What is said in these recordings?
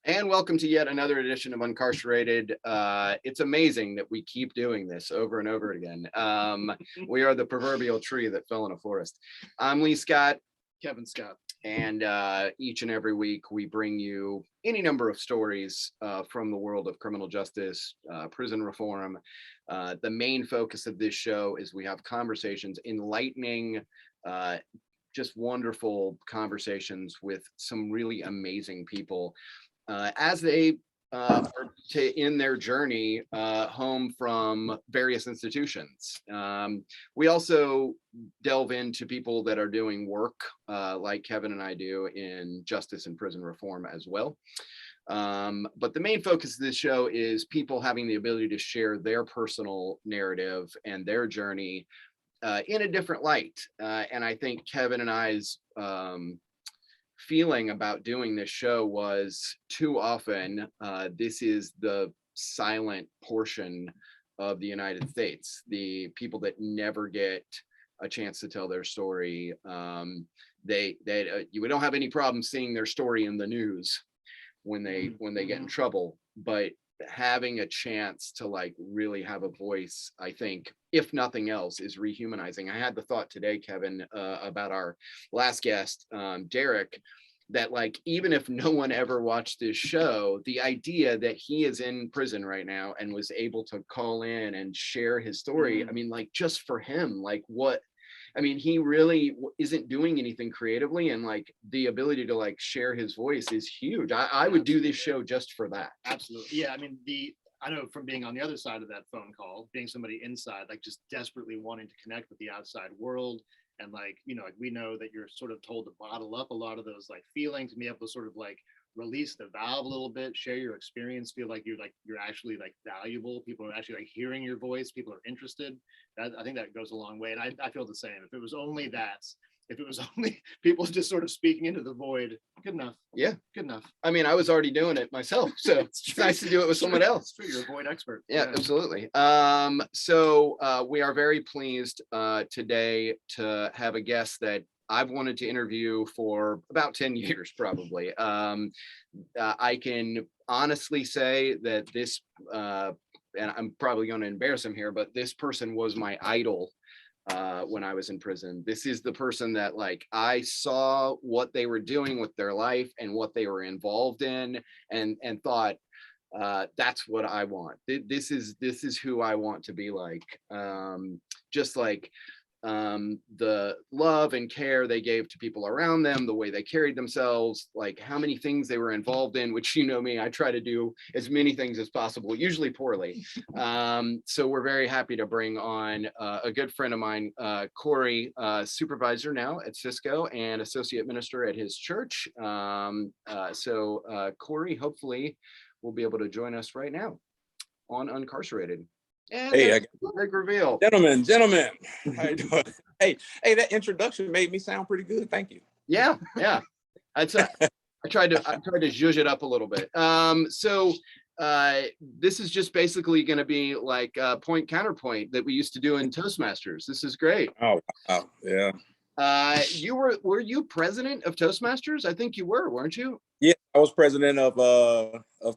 And welcome to yet another edition of Uncarcerated. It's amazing that we keep doing this over and over again. We are the proverbial tree that fell in a forest. I'm Lee Scott. Kevin Scott. And each and every week we bring you any number of stories from the world of criminal justice, prison reform. The main focus of this show is we have conversations, enlightening, just wonderful conversations with some really amazing people as they are in their journey home from various institutions. We also delve into people that are doing work like Kevin and I do in justice and prison reform as well. But the main focus of this show is people having the ability to share their personal narrative and their journey in a different light. And I think Kevin and I's feeling about doing this show was too often this is the silent portion of the United States, the people that never get a chance to tell their story. We don't have any problem seeing their story in the news when they get in trouble, but having a chance to like really have a voice, I think, if nothing else, is rehumanizing. I had the thought today, Kevin, about our last guest, Derek, that like, even if no one ever watched this show, the idea that he is in prison right now and was able to call in and share his story, I mean, like, just for him, like, what, I mean, he really isn't doing anything creatively, and like the ability to like share his voice is huge. I would do this show just for that. Absolutely. Yeah. I mean, I know from being on the other side of that phone call, being somebody inside, like just desperately wanting to connect with the outside world. And like, you know, like we know that you're sort of told to bottle up a lot of those like feelings and be able to sort of like release the valve a little bit, share your experience, feel like you're actually like valuable. People are actually like hearing your voice. People are interested. I think that goes a long way. And I feel the same. If it was only that, if it was only people just sort of speaking into the void, good enough. Yeah, good enough. I mean, I was already doing it myself, so it's nice to do it with someone else. You're a void expert. Yeah, absolutely. So we are very pleased today to have a guest that I've wanted to interview for about 10 years, probably. I can honestly say that this, and I'm probably going to embarrass him here, but this person was my idol when I was in prison. This is the person that like I saw what they were doing with their life and what they were involved in, and thought, that's what I want. This is who I want to be like. Just like the love and care they gave to people around them, the way they carried themselves, like how many things they were involved in, which, you know me, I try to do as many things as possible, usually poorly. So we're very happy to bring on a good friend of mine, Corey, supervisor now at Cisco and associate minister at his church. So Corey, hopefully will be able to join us right now on Uncarcerated. And hey, big reveal. Gentlemen, how you doing? Hey, that introduction made me sound pretty good. Thank you. Yeah. I tried to zhuzh it up a little bit. So this is just basically going to be like point counterpoint that we used to do in Toastmasters. This is great. Oh, wow. Yeah. Were you president of Toastmasters? I think you were, weren't you? Yeah, I was president of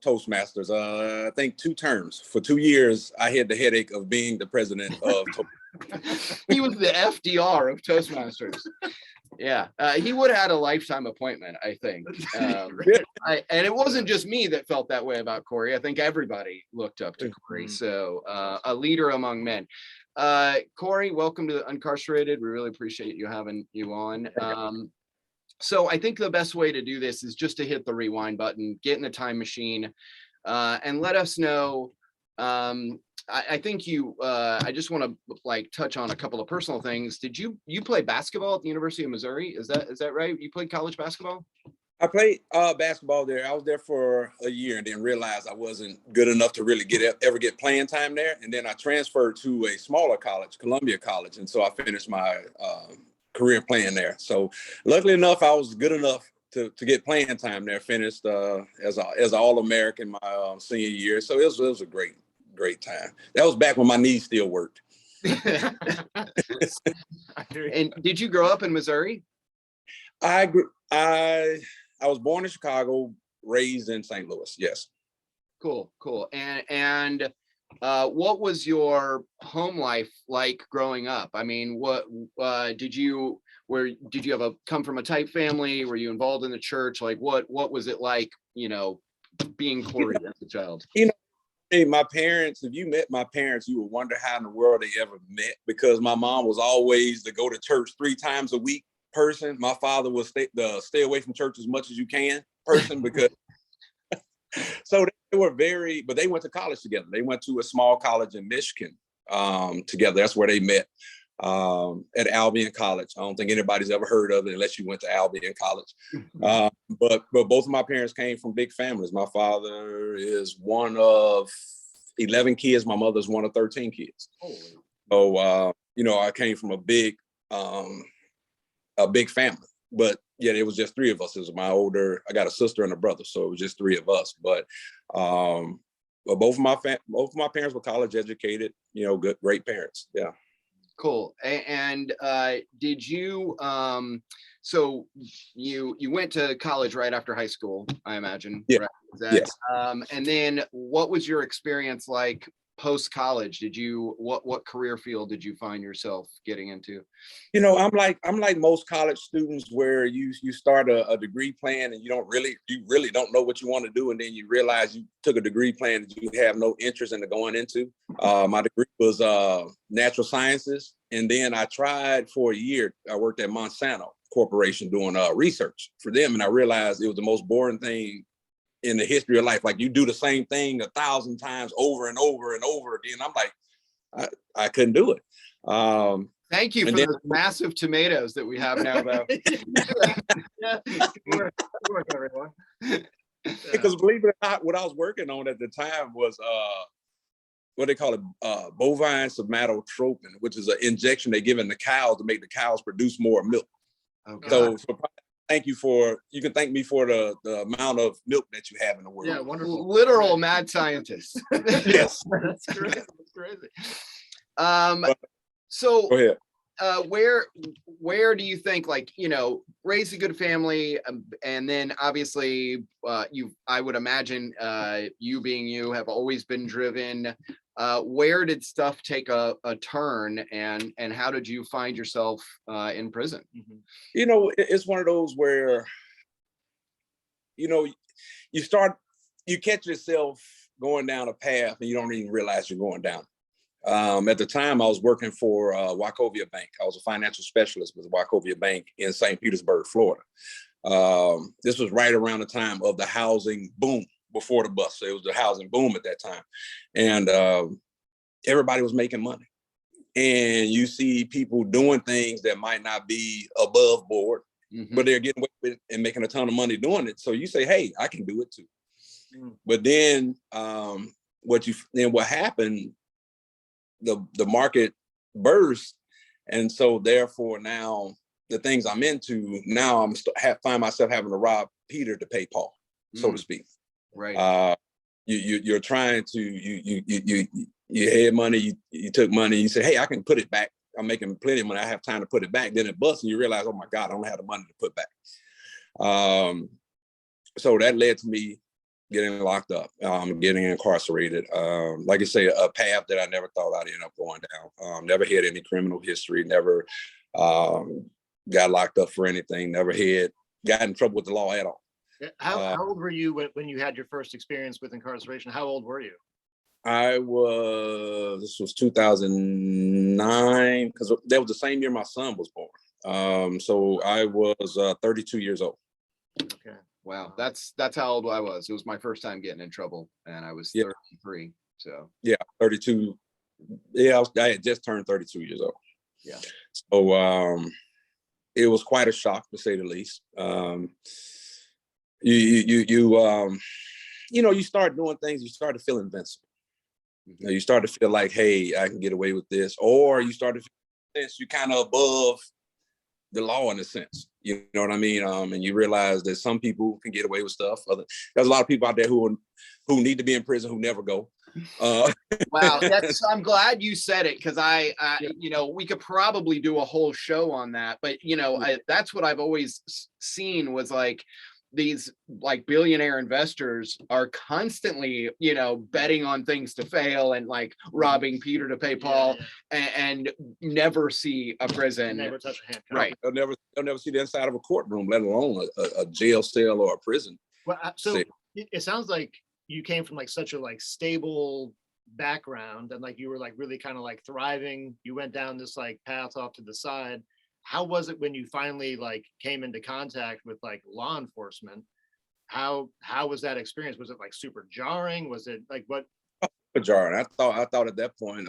Toastmasters. I think 2 terms. For 2 years, I had the headache of being the president of Toastmasters. He was the FDR of Toastmasters. Yeah, he would have had a lifetime appointment, I think. And it wasn't just me that felt that way about Corey. I think everybody looked up to Corey. So a leader among men. Corey, welcome to Uncarcerated. We really appreciate you having you on. So I think the best way to do this is just to hit the rewind button, get in the time machine, and let us know. I think I just want to like touch on a couple of personal things. Did you play basketball at the University of Missouri? Is that right? You played college basketball? I played basketball there. I was there for a year and then realized I wasn't good enough to really ever get playing time there. And then I transferred to a smaller college, Columbia College. And so I finished my career playing there. So luckily enough, I was good enough to get playing time there. Finished as an All-American my senior year. So it was a great time. That was back when my knees still worked. And did you grow up in Missouri? I was born in Chicago, raised in St. Louis. Yes. Cool. And what was your home life like growing up? I mean, what did you have come from a tight family? Were you involved in the church? Like what was it like, being Corey as a child? Hey, my parents, if you met my parents, you would wonder how in the world they ever met, because my mom was always the go to church 3 times a week person. My father was the stay away from church as much as you can person, because so they were but they went to college together. They went to a small college in Michigan together. That's where they met, at Albion College. I don't think anybody's ever heard of it unless you went to Albion College. But both of my parents came from big families. My father is one of 11 kids. My mother's one of 13 kids. Holy. So I came from a big family. But yeah, it was just 3 of us. It was I got a sister and a brother, so it was just 3 of us. But both of my parents were college educated. Great parents. Yeah. Cool. And did you so you went to college right after high school, I imagine? Yeah. Right? Yes. And then what was your experience like post college? What career field did you find yourself getting into? I'm like most college students, where you start a degree plan and you really don't know what you want to do, and then you realize you took a degree plan that you have no interest in going into. My degree was natural sciences, and then I tried for a year. I worked at Monsanto Corporation doing research for them, and I realized it was the most boring thing in the history of life. Like, you do the same thing 1,000 times over and over and over again. I'm like, I couldn't do it. Thank you for those massive tomatoes that we have now, though. Yeah. Good work, everyone. Because believe it or not, what I was working on at the time was what they call it, bovine somatotropin, which is an injection they give in the cows to make the cows produce more milk. Okay. So you can thank me for the amount of milk that you have in the world. Yeah, wonderful. Literal mad scientist. Yes. That's crazy. That's crazy. So go ahead. Where do you think, raise a good family, and then obviously I would imagine you being you have always been driven. Where did stuff take a turn, and how did you find yourself in prison? It's one of those where you catch yourself going down a path and you don't even realize you're going down. At the time, I was working for Wachovia Bank. I was a financial specialist with Wachovia Bank in St. Petersburg, Florida. This was right around the time of the housing boom before the bust. So it was the housing boom at that time. And everybody was making money. And you see people doing things that might not be above board, but they're getting away with it and making a ton of money doing it. So you say, hey, I can do it too. But then what happened, the market burst, and so therefore now the things I'm into now, find myself having to rob Peter to pay Paul, so to speak. Right. You're trying to you had money, you took money, you say, hey, I can put it back. I'm making plenty of money. I have time to put it back. Then it busts, and you realize, oh my God, I don't have the money to put back. So that led to me getting locked up, getting incarcerated. Like I say, a path that I never thought I'd end up going down. Never had any criminal history, never got locked up for anything, never got in trouble with the law at all. How old were you when you had your first experience with incarceration? How old were you? This was 2009, because that was the same year my son was born. So I was 32 years old. Okay. Wow, that's how old I was. It was my first time getting in trouble, and I was 33. So yeah, 32. Yeah, I had just turned 32 years old. Yeah. So it was quite a shock, to say the least. You start doing things, you start to feel invincible. You start to feel like, hey, I can get away with this, or you start to feel this, you're kind of above the law in a sense, you know what I mean? And you realize that some people can get away with stuff. There's a lot of people out there who need to be in prison who never go. Wow, I'm glad you said it, because we could probably do a whole show on that, but that's what I've always seen was like these like billionaire investors are constantly, you know, betting on things to fail and like robbing Peter to pay Paul, and never see a prison. Never touch a handcuff. Right. They'll never see the inside of a courtroom, let alone a jail cell or a prison. Well, so it sounds like you came from like such a like stable background, and like you were like really kind of like thriving. You went down this like path off to the side. How was it when you finally like came into contact with like law enforcement? How was that experience? Was it like super jarring? Was it like what? Jarring. I thought at that point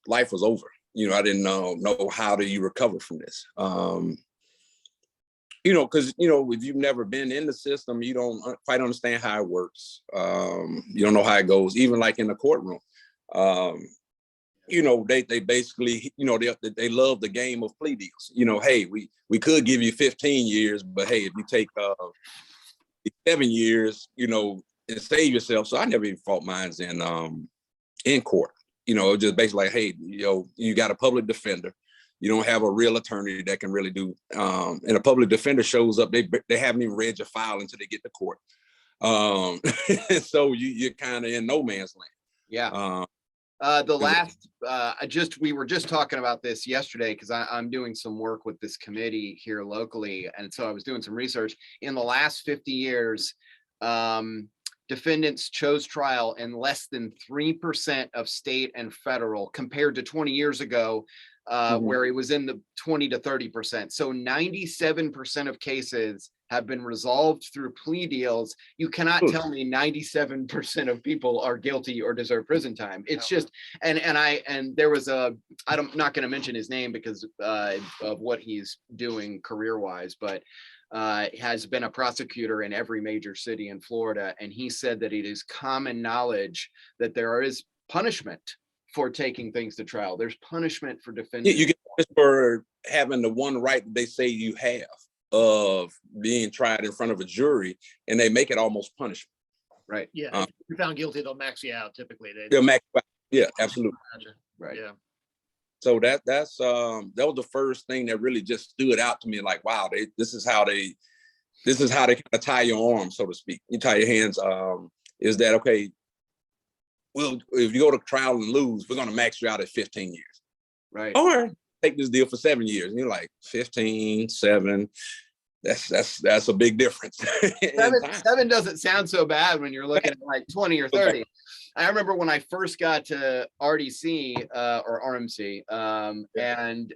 life was over. You know, I didn't know how do you recover from this. You know, because, you know, if you've never been in the system, you don't quite understand how it works. You don't know how it goes, even like in the courtroom. You know, they basically, you know, they love the game of plea deals. You know, hey, we could give you 15 years, but hey, if you take 7 years, you know, and save yourself. So I never even fought mines in court. You know, just basically like, hey, you know, you got a public defender. You don't have a real attorney that can really do, and a public defender shows up, they haven't even read your file until they get to court. So you're kind of in no man's land. Yeah. We were just talking about this yesterday because I'm doing some work with this committee here locally. And so I was doing some research. In the last 50 years, defendants chose trial in less than 3% of state and federal, compared to 20 years ago, where it was in the 20 to 30%. So 97% of cases have been resolved through plea deals. You cannot tell me 97% of people are guilty or deserve prison time. It's just, and there was I'm not going to mention his name because of what he's doing career-wise, but has been a prosecutor in every major city in Florida. And he said that it is common knowledge that there is punishment for taking things to trial. There's punishment for defendants. You get for having the one right that they say you have of being tried in front of a jury, and they make it almost punishment. Right. Yeah. If you're found guilty, they'll max you out typically. They'll max you out. Yeah, absolutely. Right. Yeah. So that was the first thing that really just stood out to me. Like, wow, this is how they kind of tie your arms, so to speak. You tie your hands. Is that okay? Well, if you go to trial and lose, we're going to max you out at 15 years. Right. Or take this deal for 7 years. And you're like, 15, 7. That's a big difference. Seven doesn't sound so bad when you're looking at like 20 or 30. Okay. I remember when I first got to RDC or RMC, and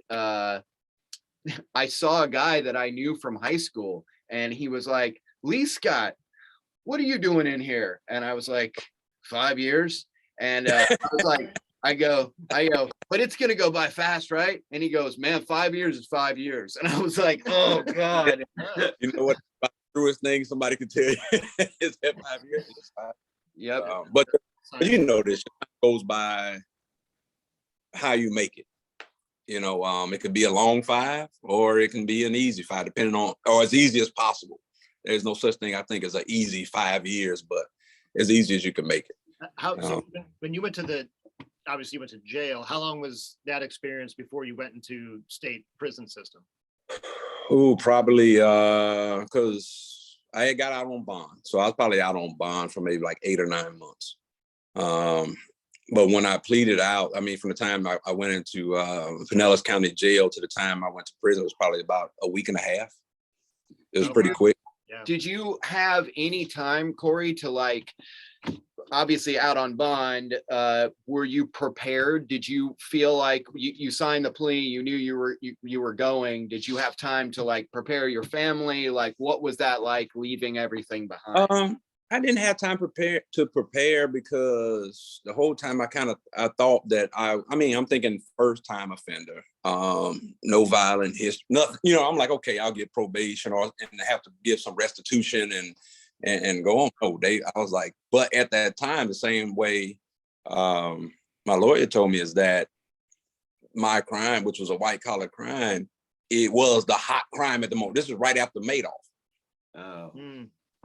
I saw a guy that I knew from high school, and he was like, "Lee Scott, what are you doing in here?" And I was like, 5 years. And I was like, I go, but it's going to go by fast, right? And he goes, man, 5 years is 5 years. And I was like, oh God. You know what? The truest thing somebody could tell you is that 5 years is 5. Yep. But you know, this goes by how you make it. You know, it could be a long 5 or it can be an easy 5, depending on, or as easy as possible. There's no such thing, I think, as an easy 5 years, but as easy as you can make it. So when you went to obviously you went to jail, how long was that experience before you went into state prison system? Oh, probably because I had got out on bond. So I was probably out on bond for maybe like 8 or 9 months. But when I pleaded out, I mean, from the time I went into Pinellas County Jail to the time I went to prison, it was probably about a week and a half. It was pretty quick. Yeah. Did you have any time, Corey, to like, obviously out on bond, were you prepared? Did you feel like you signed the plea, you knew you were going? Did you have time to like prepare your family? Like, what was that like, leaving everything behind? I didn't have time to prepare because the whole time I thought that I'm thinking first time offender, no violent history, nothing. You know, I'm like, okay, I'll get probation and have to give some restitution and go on. Oh, I was like, but at that time, the same way my lawyer told me is that my crime, which was a white collar crime, it was the hot crime at the moment. This was right after Madoff. Oh.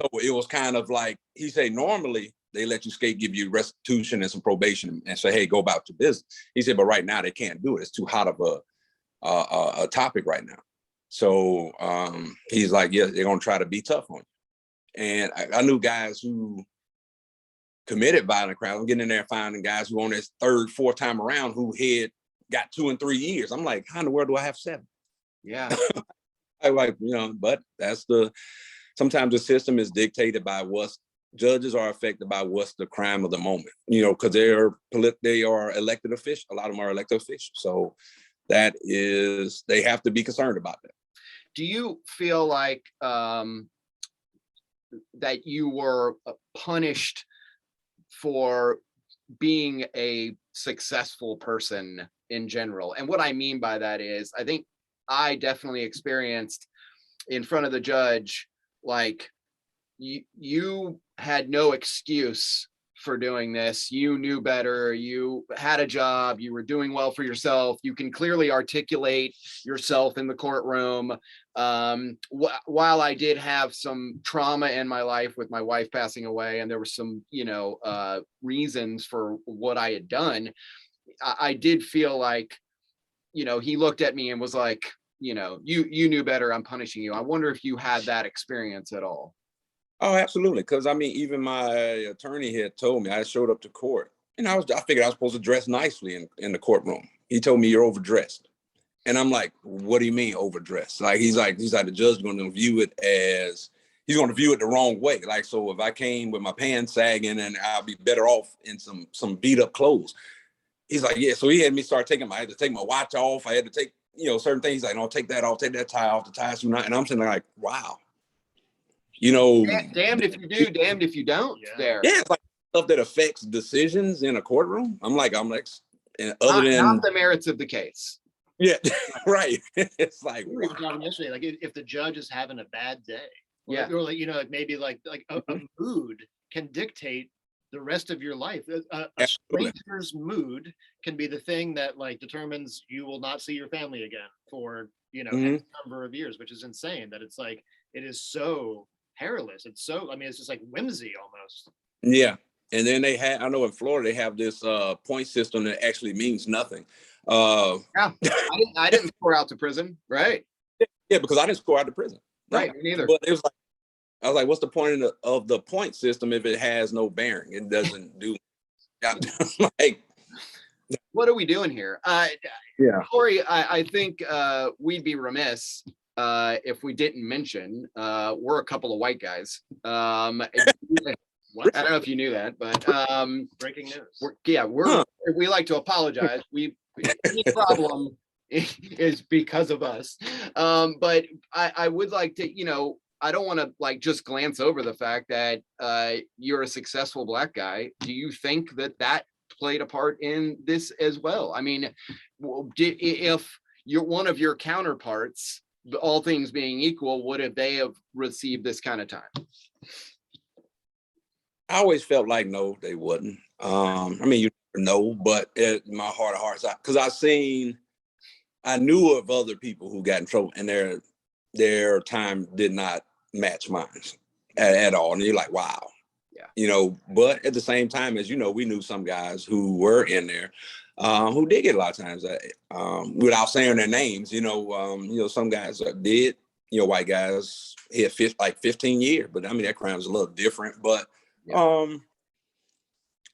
So it was kind of like, he said, normally they let you skate, give you restitution and some probation and say, hey, go about your business. He said, but right now they can't do it. It's too hot of a topic right now. So he's like, yeah, they're going to try to be tough on you. And I knew guys who committed violent crimes. I'm getting in there finding guys who on their third, fourth time around who had got 2 and 3 years. I'm like, how in the world do I have 7? Yeah. I like, but sometimes the system is dictated by judges are affected by what's the crime of the moment, because they are elected officials. A lot of them are elected officials. So they have to be concerned about that. Do you feel like that you were punished for being a successful person in general? And what I mean by that is, I think I definitely experienced in front of the judge, like you had no excuse for doing this. You knew better. You had a job. You were doing well for yourself. You can clearly articulate yourself in the courtroom. While I did have some trauma in my life with my wife passing away, and there were some, reasons for what I had done, I did feel like, he looked at me and was like, you knew better. I'm punishing you. I wonder if you had that experience at all. Oh, absolutely. Because even my attorney had told me, I showed up to court, and I figured I was supposed to dress nicely in the courtroom. He told me, you're overdressed. And I'm like, what do you mean overdressed? Like, he's like, the judge is going to view it the wrong way. Like, so if I came with my pants sagging, and I'll be better off in some beat up clothes. He's like, yeah. So he had me start I had to take my watch off. I had to take, certain things. Like, no, take that off, take that tie off, the tie's too nice. And I'm sitting there like, wow. Damned if you do, damned if you don't. Yeah. There. Yeah, it's like stuff that affects decisions in a courtroom. I'm like, not the merits of the case. Yeah, right. It's like, we were talking yesterday, like if the judge is having a bad day, or like, maybe like a mood can dictate the rest of your life. A stranger's mood can be the thing that like determines you will not see your family again for X number of years, which is insane. That it's like it is so perilous. It's so, it's just like whimsy almost. Yeah. And then I know in Florida, they have this point system that actually means nothing. Yeah, I didn't score out to prison, right? Yeah, because I didn't score out to prison. Right, me neither. But it was like, I was like, what's the point of the point system if it has no bearing? It doesn't do. Like, what are we doing here? Yeah, Corey, I think we'd be remiss if we didn't mention we're a couple of white guys. I don't know if you knew that, but breaking news. We like to apologize. Any problem is because of us. But I would like to, I don't want to like just glance over the fact that you're a successful Black guy. Do you think that played a part in this as well? I mean, if you're one of your counterparts, all things being equal, would they have received this kind of time? I always felt like no, they wouldn't. You never know, but in my heart of hearts, because I knew of other people who got in trouble and their time did not match mine at all. And you're like, wow. Yeah. But at the same time, as we knew some guys who were in there who did get a lot of times without saying their names. Some guys did. White guys hit 15 years, but that crime is a little different. But yeah.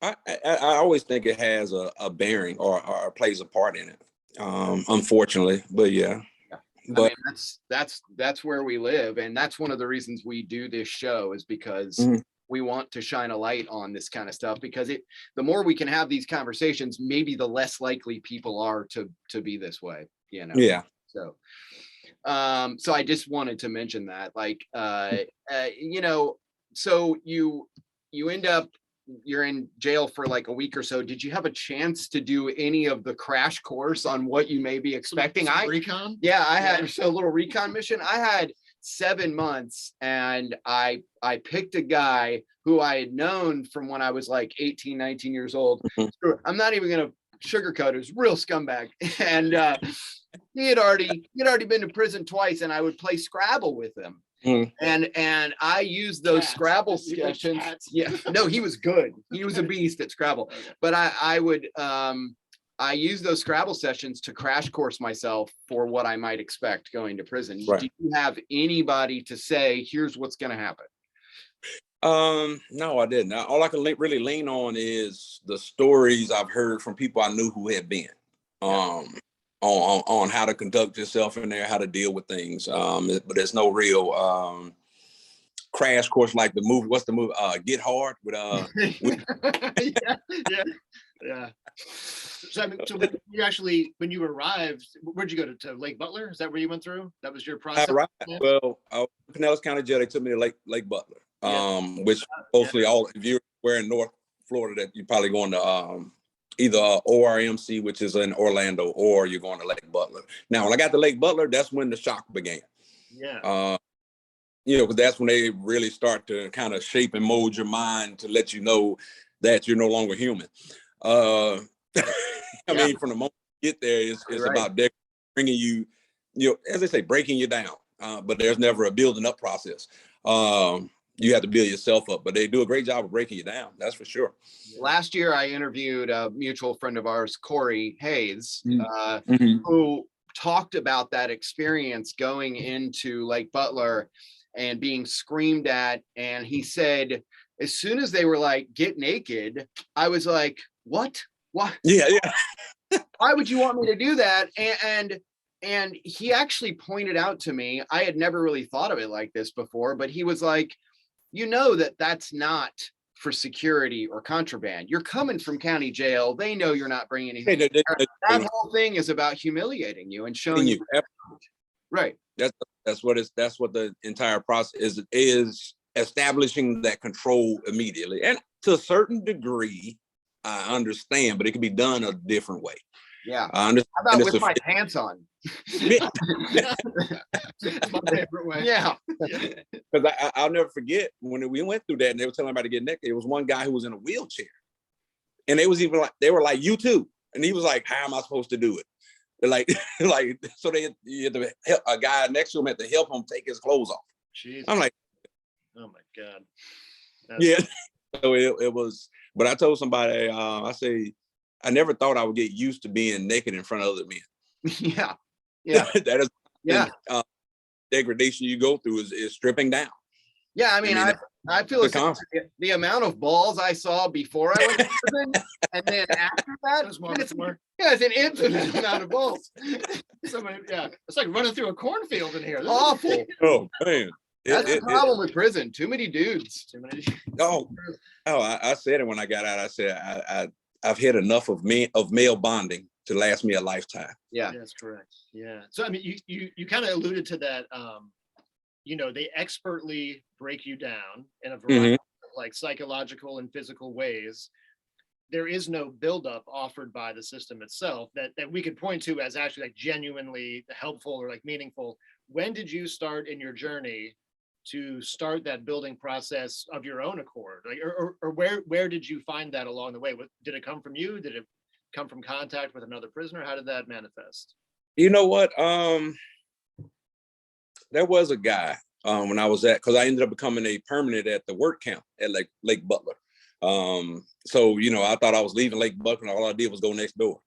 I always think it has a bearing or plays a part in it. Unfortunately, but yeah. But that's where we live, and that's one of the reasons we do this show is because we want to shine a light on this kind of stuff, because the more we can have these conversations, maybe the less likely people are to be this way, Yeah. So I just wanted to mention that, so you end up, you're in jail for like a week or so. Did you have a chance to do any of the crash course on what you may be expecting? Recon? Yeah, I had a little recon mission. I had 7 months, and I picked a guy who I had known from when I was like 18, 19 years old. I'm not even going to sugarcoat it. It was real scumbag. And he had already been to prison twice, and I would play Scrabble with him. And I used those Scrabble sessions. Yeah, no, he was good. He was a beast at Scrabble. But I used those Scrabble sessions to crash course myself for what I might expect going to prison. Right. Do you have anybody to say, here's what's going to happen? No, I didn't. All I can really lean on is the stories I've heard from people I knew who had been. On how to conduct yourself in there, how to deal with things. But there's no real crash course like the movie. What's the movie? Get Hard with yeah. So, I mean, so when you arrived, where'd you go to Lake Butler? Is that where you went through? That was your process? Right. Well, Pinellas County Jail, they took me to Lake Butler, which mostly if you're in North Florida, that you're probably going to either ORMC, which is in Orlando, or you're going to Lake Butler. Now, when I got to Lake Butler, that's when the shock began. Yeah. Because that's when they really start to kind of shape and mold your mind to let you know that you're no longer human. I mean, from the moment you get there, it's about bringing you, as they say, breaking you down. But there's never a building up process. You have to build yourself up, but they do a great job of breaking you down. That's for sure. Last year, I interviewed a mutual friend of ours, Corey Hayes, Mm-hmm. who talked about that experience going into Lake Butler and being screamed at. And he said, as soon as they were like, get naked, I was like, what? Yeah. Why would you want me to do that? And he actually pointed out to me, I had never really thought of it like this before, but he was like, that's not for security or contraband. You're coming from county jail. They know you're not bringing anything. That whole thing is about humiliating you and showing you. Right. That's what the entire process is establishing that control immediately. And to a certain degree, I understand, but it can be done a different way. Yeah. I understand. How about with my pants on? That's my favorite way. Yeah. Because I'll never forget when we went through that and they were telling everybody to get naked. There was one guy who was in a wheelchair. And they were like, you too. And he was like, how am I supposed to do it? So you had to help a guy next to him had to help him take his clothes off. Jeez. I'm like, oh my God. So it was, but I told somebody, I say, I never thought I would get used to being naked in front of other men. Yeah. That is degradation you go through is stripping down. Yeah, I mean I feel the amount of balls I saw before I went to prison, and then after that, it's an infinite amount of balls. It's like running through a cornfield in here. This awful. Oh man, that's the problem with prison. Too many dudes. I said it when I got out. I said I've hit enough of male bonding to last me a lifetime. Yeah, that's correct. Yeah. So I mean, you kind of alluded to that. They expertly break you down in a variety of like psychological and physical ways. There is no buildup offered by the system itself that we could point to as actually like genuinely helpful or like meaningful. When did you start in your journey to start that building process of your own accord? Like, or where did you find that along the way? Did it come from you? Did it come from contact with another prisoner? How did that manifest? You know what? There was a guy when I was because I ended up becoming a permanent at the work camp at Lake Butler. So, I thought I was leaving Lake Butler and all I did was go next door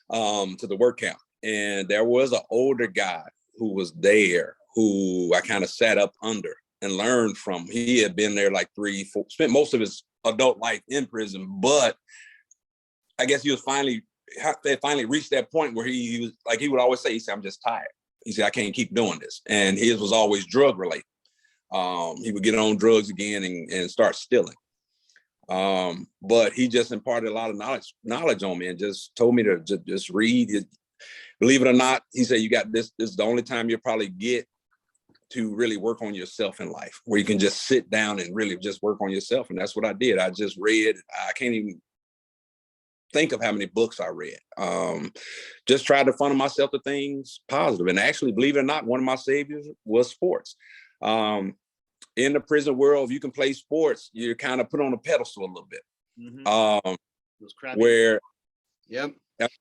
to the work camp. And there was an older guy who was there who I kind of sat up under and learned from. He had been there like 3-4, spent most of his adult life in prison, but I guess they finally reached that point where he was like, he would always say, he said, I'm just tired. He said, I can't keep doing this. And his was always drug related. He would get on drugs again and start stealing. But he just imparted a lot of knowledge on me and just told me to just read. Believe it or not, he said, you got this is the only time you'll probably get to really work on yourself in life, where you can just sit down and really just work on yourself. And that's what I did. I just read. I can't even think of how many books I read. Just tried to funnel myself to things positive. And actually, believe it or not, one of my saviors was sports. In the prison world, if you can play sports, you're kind of put on a pedestal a little bit. Where, I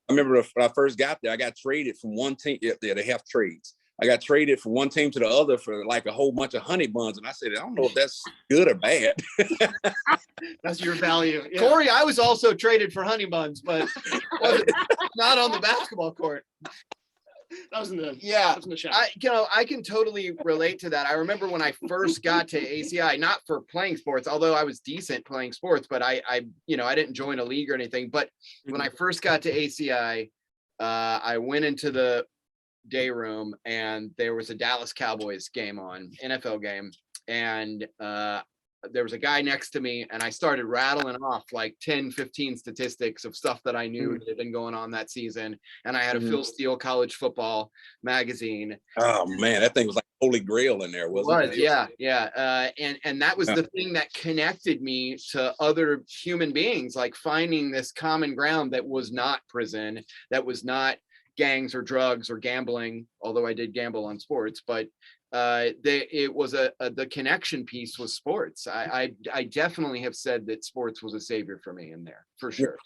remember when I first got there, I got traded from one team. Yeah, they have trades. I got traded from one team to the other for like a whole bunch of honey buns. And I said, I don't know if that's good or bad. That's your value. Yeah. Corey, I was also traded for honey buns, but not on the basketball court. That was in the Yeah, that was in the shower. I can totally relate to that. I remember when I first got to ACI, not for playing sports, although I was decent playing sports, but I didn't join a league or anything. But when I first got to ACI, I went into the day room and there was a Dallas Cowboys game on, NFL game, and there was a guy next to me and I started rattling off like 10, 15 statistics of stuff that I knew that had been going on that season. And I had a Phil Steele college football magazine. Oh man, that thing was like holy grail in there, wasn't it? Yeah. And that was the thing that connected me to other human beings, like finding this common ground that was not prison, that was not gangs or drugs or gambling, although I did gamble on sports, but it was the connection piece was sports. I definitely have said that sports was a savior for me in there, for sure.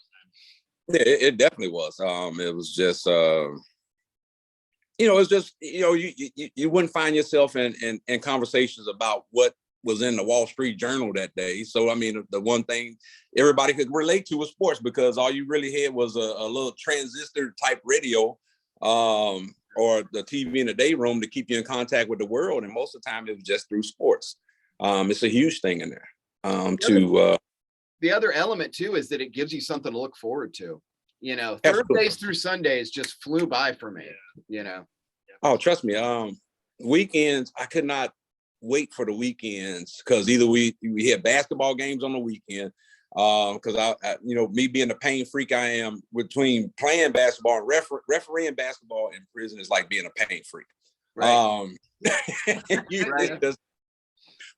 Yeah, it definitely was. It was just it's just you wouldn't find yourself in conversations about what was in the Wall Street Journal that day. So I mean, the one thing everybody could relate to was sports, because all you really had was a little transistor type radio, or the TV in the day room to keep you in contact with the world. And most of the time it was just through sports. It's a huge thing in there. The other element too is that it gives you something to look forward to. Absolutely. Thursdays through Sundays just flew by for me. Oh, trust me. Weekends, I could not wait for the weekends, because either we had basketball games on the weekend. Because I me being the pain freak I am, between playing basketball and refereeing basketball in prison is like being a pain freak. Right.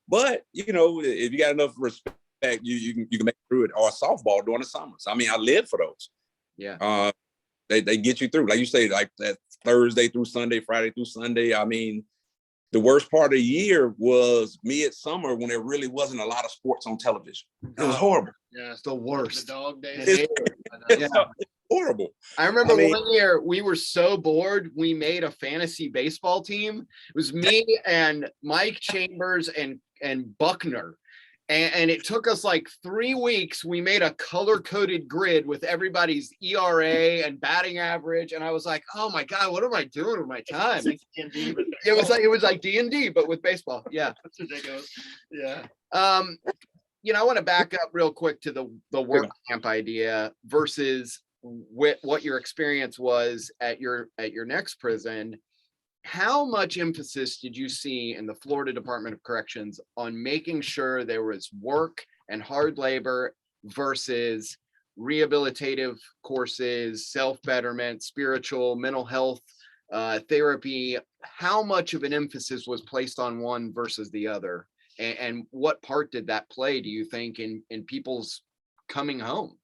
But if you got enough respect, you can make it through it. Or softball during the summers. I mean, I live for those. Yeah. They get you through, like you say, like that Thursday through Sunday, Friday through Sunday. I mean, the worst part of the year was midsummer, when there really wasn't a lot of sports on television. It was horrible. Yeah, it's the worst. The dog days. It's horrible. I remember one year we were so bored, we made a fantasy baseball team. It was me and Mike Chambers and Buckner. And it took us like 3 weeks. We made a color-coded grid with everybody's ERA and batting average. And I was like, oh my God, what am I doing with my time? It was like D&D, but with baseball. Yeah. That's ridiculous. Yeah. I want to back up real quick to the work camp idea versus what your experience was at your next prison. How much emphasis did you see in the Florida Department of Corrections on making sure there was work and hard labor versus rehabilitative courses, self-betterment, spiritual, mental health, therapy? How much of an emphasis was placed on one versus the other? And what part did that play, do you think, in people's coming home?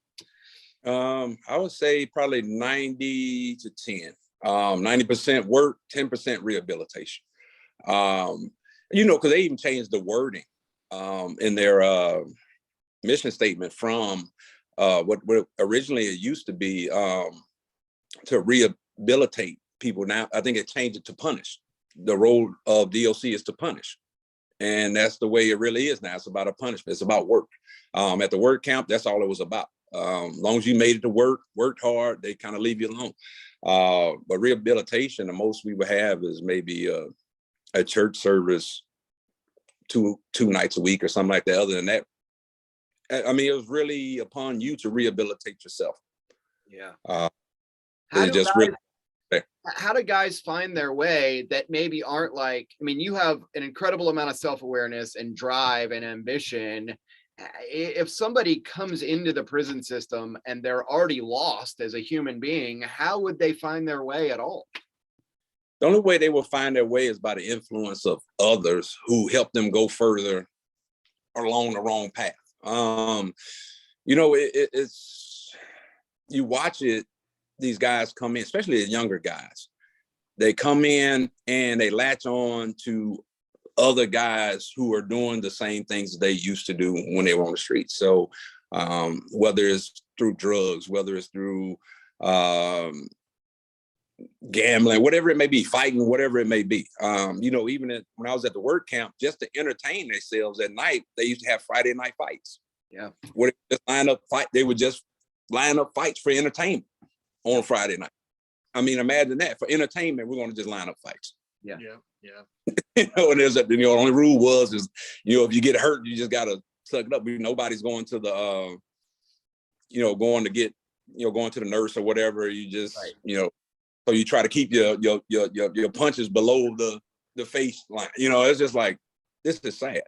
I would say probably 90 to 10. 90% work, 10% rehabilitation. Because they even changed the wording in their mission statement from what originally it used to be to rehabilitate people. Now I think it changed it to punish. The role of DOC is to punish. And that's the way it really is now. It's about a punishment. It's about work. At the work camp, that's all it was about. As long as you made it to work, worked hard, they kind of leave you alone. But rehabilitation, the most we would have is maybe a church service two nights a week or something like that. Other than that, I mean, it was really upon you to rehabilitate yourself. Yeah. How do guys find their way that maybe aren't like, I mean, you have an incredible amount of self-awareness and drive and ambition. If somebody comes into the prison system and they're already lost as a human being, how would they find their way at all? The only way they will find their way is by the influence of others who help them go further along the wrong path. It's you watch it, these guys come in, especially the younger guys. They come in and they latch on to other guys who are doing the same things they used to do when they were on the street. So whether it's through drugs, whether it's through gambling, whatever it may be, fighting, whatever it may be. Even when I was at the work camp, just to entertain themselves at night, they used to have Friday night fights. Yeah. Where they just line up fight. They would just line up fights for entertainment on Friday night. I mean, imagine that. For entertainment, we're going to just line up fights. Yeah. And there's the only rule was is, if you get hurt, you just got to suck it up. Nobody's going to the, going to the nurse or whatever. You just, so you try to keep your punches below the face line. It's just like, this is sad.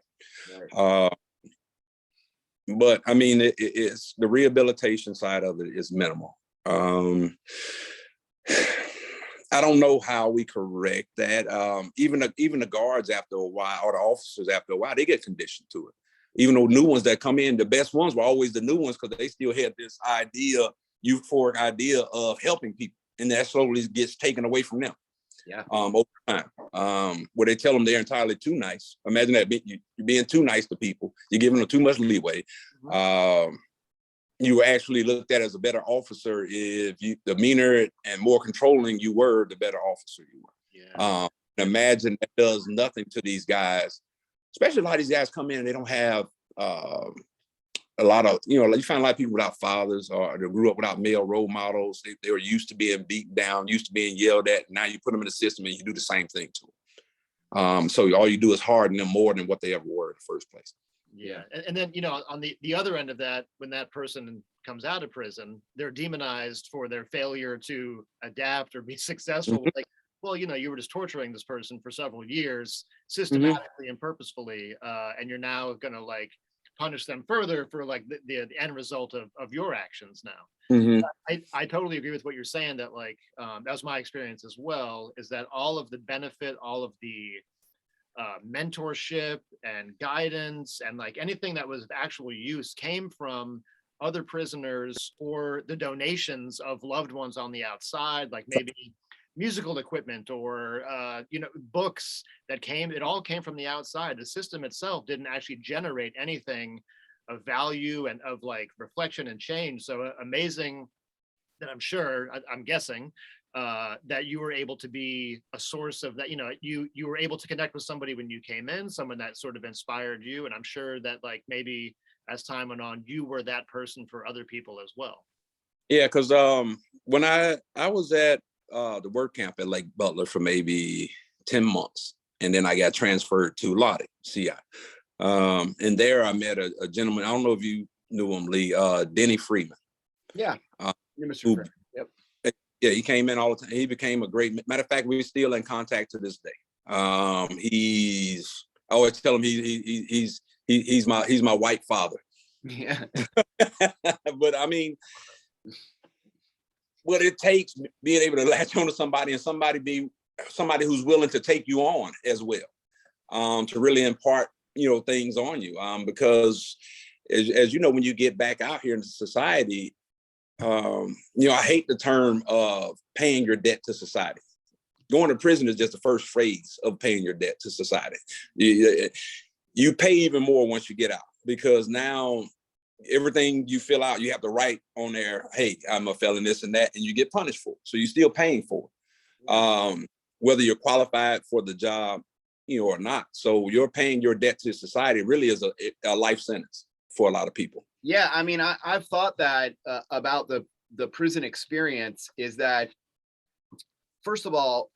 Right. But I mean, it's the rehabilitation side of it is minimal. I don't know how we correct that. Even the guards after a while, or the officers after a while, they get conditioned to it. Even though new ones that come in, the best ones were always the new ones because they still had this euphoric idea of helping people, and that slowly gets taken away from them. Yeah. Over time, where they tell them they're entirely too nice. Imagine that you're being too nice to people. You're giving them too much leeway. Mm-hmm. You were actually looked at as a better officer if the meaner and more controlling you were, the better officer you were. Yeah. Imagine that does nothing to these guys, especially a lot of these guys come in and they don't have a lot of, you find a lot of people without fathers or they grew up without male role models. They were used to being beaten down, used to being yelled at. Now you put them in the system and you do the same thing to them. So all you do is harden them more than what they ever were in the first place. Yeah. And then, on the other end of that, when that person comes out of prison, they're demonized for their failure to adapt or be successful. Mm-hmm. Like, well, you were just torturing this person for several years, systematically and purposefully, and you're now going to punish them further for the end result of your actions now. Mm-hmm. I totally agree with what you're saying, that that was my experience as well, is that all of the benefit, all of the mentorship and guidance and anything that was of actual use came from other prisoners or the donations of loved ones on the outside, like maybe musical equipment or books it all came from the outside. The system itself didn't actually generate anything of value and of reflection and change. So amazing that I'm guessing that you were able to be a source of that. You were able to connect with somebody when you came in, someone that sort of inspired you, and I'm sure that maybe as time went on, you were that person for other people as well. Yeah, because when I was at the work camp at Lake Butler for maybe 10 months, and then I got transferred to Lottie CI, and there I met a gentleman. I don't know if you knew him, Lee, Denny Freeman. Yeah, Mr. Freeman. Yep. Yeah, he came in all the time. He became a great, matter of fact, we're still in contact to this day. I always tell him he's my white father. Yeah. But I mean, what it takes being able to latch on to somebody and somebody who's willing to take you on as well, to really impart, things on you. Because as you know, when you get back out here into society, I hate the term of paying your debt to society. Going to prison is just the first phase of paying your debt to society. You pay even more once you get out, because now everything you fill out, you have to write on there, hey, I'm a felon, this and that, and you get punished for it. So you're still paying for it, whether you're qualified for the job, or not. So you're paying your debt to society really is a life sentence for a lot of people. Yeah, I mean, I've thought that about the prison experience is that, first of all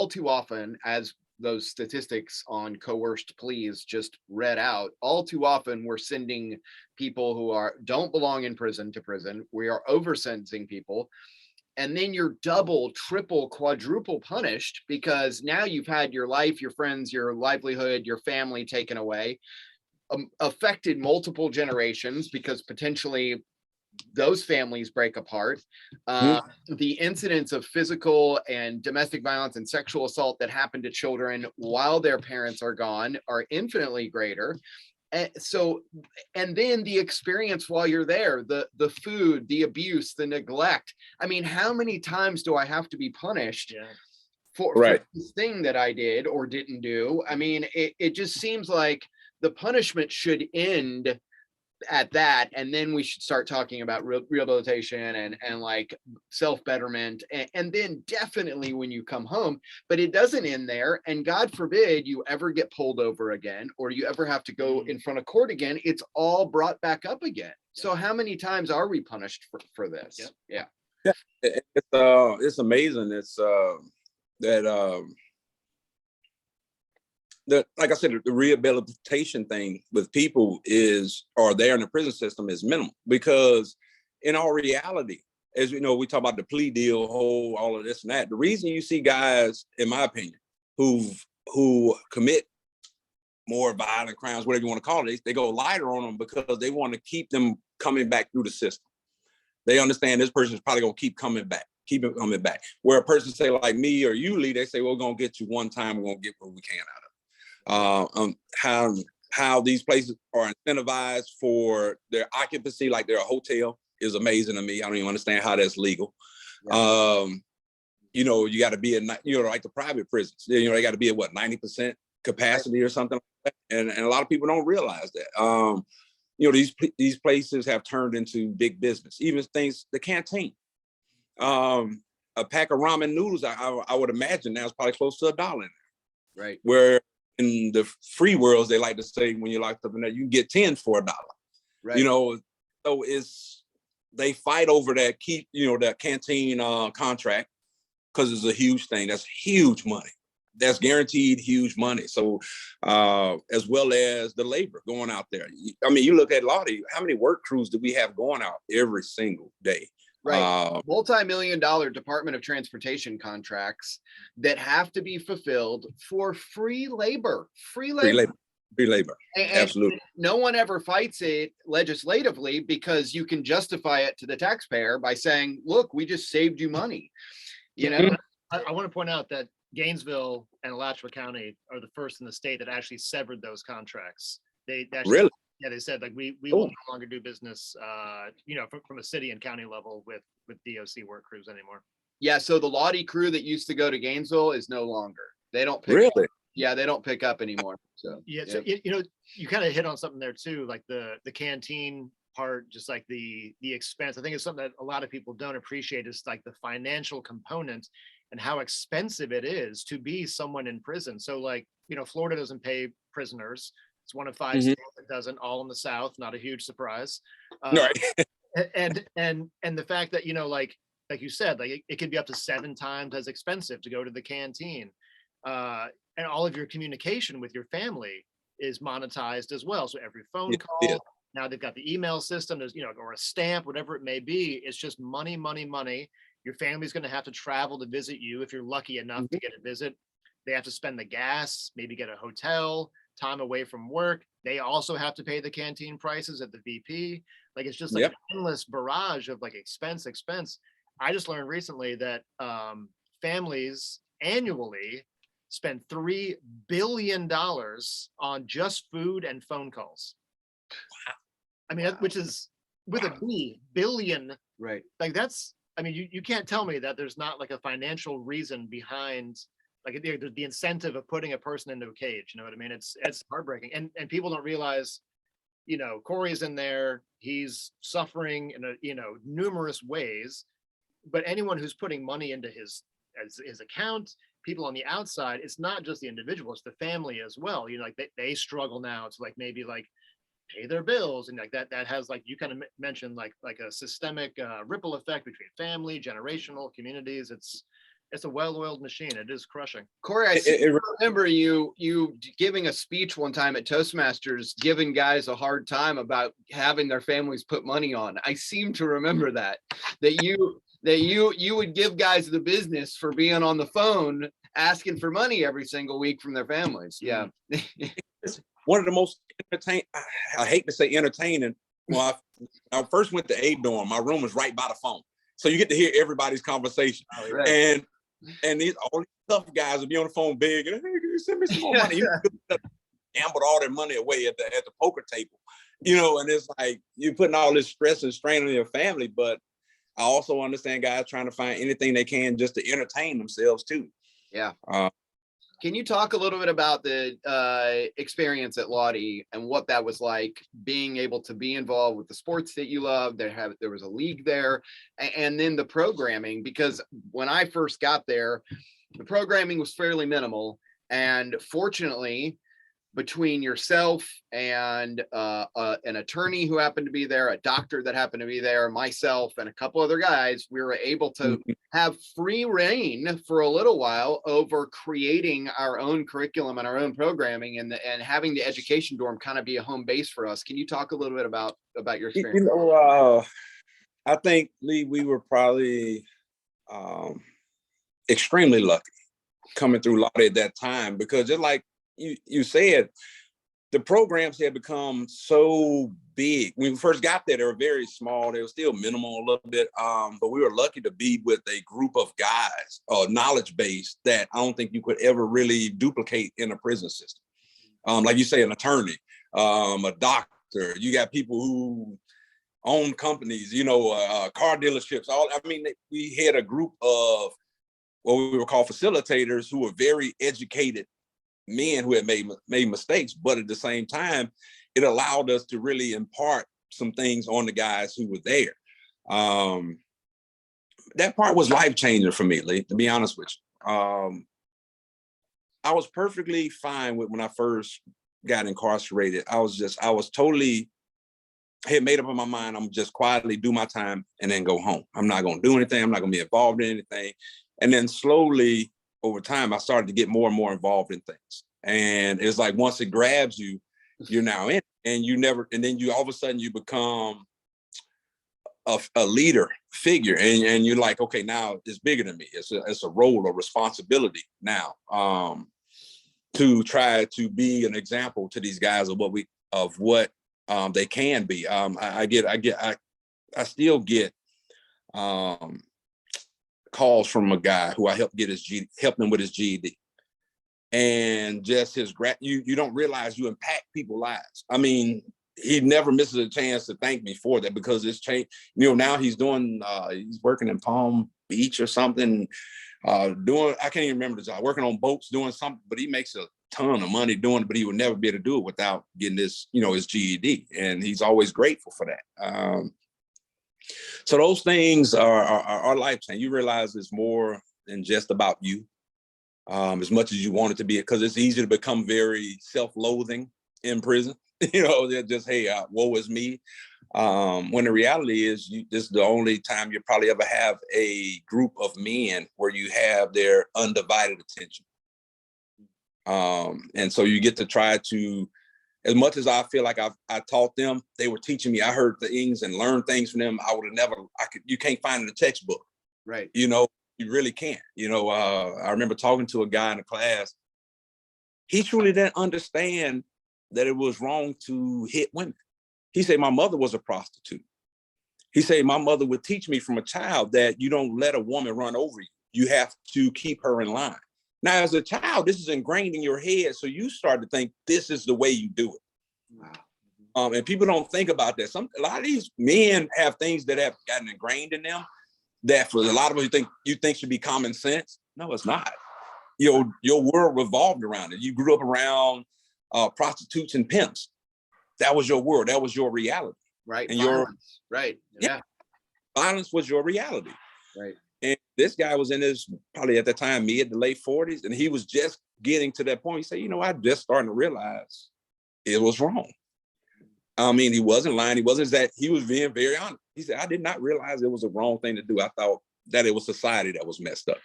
too often, as those statistics on coerced pleas just read out, all too often we're sending people who don't belong in prison to prison. We are over sentencing people. And then you're double, triple, quadruple punished because now you've had your life, your friends, your livelihood, your family taken away, affected multiple generations because potentially those families break apart. The incidents of physical and domestic violence and sexual assault that happen to children while their parents are gone are infinitely greater. And then the experience while you're there, the food, the abuse, the neglect. I mean, how many times do I have to be punished for this thing that I did or didn't do? I mean, it just seems like the punishment should end at that, and then we should start talking about rehabilitation and self-betterment, and then definitely when you come home. But it doesn't end there, and God forbid you ever get pulled over again or you ever have to go in front of court again. It's all brought back up again. So how many times are we punished for this? Yeah. Yeah, it's amazing. It's that the like I said, the rehabilitation thing with people is, or there in the prison system, is minimal, because in all reality, as we know, we talk about the plea deal, whole all of this and that. The reason you see guys, in my opinion, who commit more violent crimes, whatever you want to call it, they go lighter on them because they want to keep them coming back through the system. They understand this person is probably going to keep coming back, keep it coming back. Where a person say like me or you, Lee, they say, well, we're going to get you one time, we're going to get what we can out of it. How these places are incentivized for their occupancy, like they're a hotel, is amazing to me. I don't even understand how that's legal. Yeah. You know, you got to be like the private prisons. You know, they got to be at what, 90% capacity or something like that. And a lot of people don't realize that. You know, these places have turned into big business. Even things, the canteen. A pack of ramen noodles, I would imagine now is probably close to $1 in there. Right. Where in the free worlds, they like to say when you're locked up in there, you can get 10 for $1. Right. You know, so they fight over that that canteen contract, because it's a huge thing. That's huge money. That's guaranteed huge money. So as well as the labor going out there. I mean, you look at Lottie, how many work crews do we have going out every single day? Right. Multi-million-dollar Department of Transportation contracts that have to be fulfilled for free labor. Free labor. And absolutely. No one ever fights it legislatively, because you can justify it to the taxpayer by saying, look, we just saved you money. You know, I want to point out that Gainesville and Alachua County are the first in the state that actually severed those contracts. They actually, really? Yeah, they said like we will no longer do business, from a city and county level with DOC work crews anymore. Yeah, so the Lottie crew that used to go to Gainesville is no longer. They don't pick really. Up. Yeah, they don't pick up anymore. So yeah, so you kind of hit on something there too, like the canteen part, just like the expense. I think it's something that a lot of people don't appreciate, is like the financial component and how expensive it is to be someone in prison. So like, Florida doesn't pay prisoners. It's one of 5 states that doesn't, all in the South, not a huge surprise. Right. and the fact that, like you said, like it could be up to 7 times as expensive to go to the canteen. And all of your communication with your family is monetized as well. So every phone call, now they've got the email system, there's, or a stamp, whatever it may be. It's just money, money, money. Your family's going to have to travel to visit you if you're lucky enough to get a visit. They have to spend the gas, maybe get a hotel, time away from work. They also have to pay the canteen prices at the VP. Like, it's just like an endless barrage of like expense. I just learned recently that families annually spend $3 billion on just food and phone calls. Wow. I mean, which is with a B, billion. Right. Like that's, I mean, you can't tell me that there's not like a financial reason behind like the incentive of putting a person into a cage. You know what I mean? It's heartbreaking. And people don't realize, Corey's in there, he's suffering in numerous ways, but anyone who's putting money into his account, people on the outside, it's not just the individual, it's the family as well. Like they struggle now to like maybe like pay their bills, and like that has, like you kind of mentioned, like a systemic ripple effect between family, generational, communities. It's a well-oiled machine. It is crushing. Corey, I remember you giving a speech one time at Toastmasters, giving guys a hard time about having their families put money on. I seem to remember that you would give guys the business for being on the phone asking for money every single week from their families. Yeah. One of the most entertaining, I hate to say entertaining. Well, I first went to A dorm. My room was right by the phone. So you get to hear everybody's conversation. Oh, right. And all these tough guys would be on the phone begging, hey, can you send me some more money? Gambled all their money away at the poker table. And it's like you're putting all this stress and strain on your family, but I also understand guys trying to find anything they can just to entertain themselves too. Yeah. Can you talk a little bit about the experience at Lottie and what that was like, being able to be involved with the sports that you love? There was a league there, and then the programming, because when I first got there, the programming was fairly minimal. And fortunately, between yourself and an attorney who happened to be there, a doctor that happened to be there, myself, and a couple other guys, we were able to have free reign for a little while over creating our own curriculum and our own programming, and having the education dorm kind of be a home base for us. Can you talk a little bit about your experience? I think, Lee, we were probably extremely lucky coming through Lottie at that time, because just like you said, the programs had become so big. When we first got there, they were very small. They were still minimal a little bit, but we were lucky to be with a group of guys, knowledge base, that I don't think you could ever really duplicate in a prison system. Like you say, an attorney, a doctor. You got people who own companies, car dealerships. We had a group of what we were called facilitators, who were very educated men who had made mistakes, but at the same time, it allowed us to really impart some things on the guys who were there. That part was life-changing for me, Lee, to be honest with you. I was perfectly fine with when I first got incarcerated. I had made up in my mind, I'm just quietly do my time and then go home. I'm not going to do anything. I'm not going to be involved in anything. And then slowly over time, I started to get more and more involved in things. And it's like, once it grabs you, you're now in, and then you all of a sudden you become a leader figure, and you're like, okay, now it's bigger than me. It's a role or responsibility now, to try to be an example to these guys of what they can be. I still get calls from a guy who I helped help him with his GED, and just you don't realize you impact people's lives. I mean, he never misses a chance to thank me for that, because it's changed. Now he's working in Palm Beach or something, I can't even remember the job, working on boats, doing something, but he makes a ton of money doing it, but he would never be able to do it without getting his GED. And he's always grateful for that. So those things are life-changing. You realize it's more than just about you, as much as you want it to be, because it's easy to become very self-loathing in prison. Just, hey, woe is me. When the reality is, this is the only time you probably ever have a group of men where you have their undivided attention. And so you get to try to, as much as I feel like I taught them, they were teaching me. I heard things and learned things from them you can't find in the textbook. Right. You really can't. I remember talking to a guy in the class. He truly didn't understand that it was wrong to hit women. He said, my mother was a prostitute. He said, my mother would teach me from a child that you don't let a woman run over you. You have to keep her in line. Now, as a child, this is ingrained in your head. So you start to think this is the way you do it. Wow. And people don't think about that. A lot of these men have things that have gotten ingrained in them that for a lot of them you think should be common sense. No, it's not. Your world revolved around it. You grew up around prostitutes and pimps. That was your world. That was your reality. Right. And violence. Right. Yeah. Violence was your reality. Right. And this guy was in his, probably at the time, mid to late 40s. And he was just getting to that point. He said, I'm just starting to realize it was wrong. I mean, he wasn't lying. He was being very honest. He said, I did not realize it was a wrong thing to do. I thought that it was society that was messed up.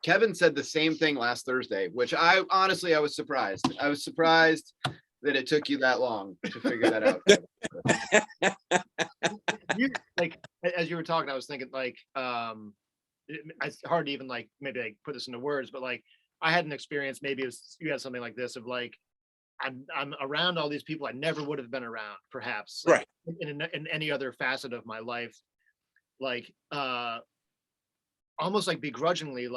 Kevin said the same thing last Thursday, which I was surprised. I was surprised that it took you that long to figure that out. As you were talking, I was thinking it's hard to even maybe put this into words, but I had an experience, maybe you had something like this, of I'm around all these people I never would have been around, perhaps, right, in any other facet of my life, almost begrudgingly,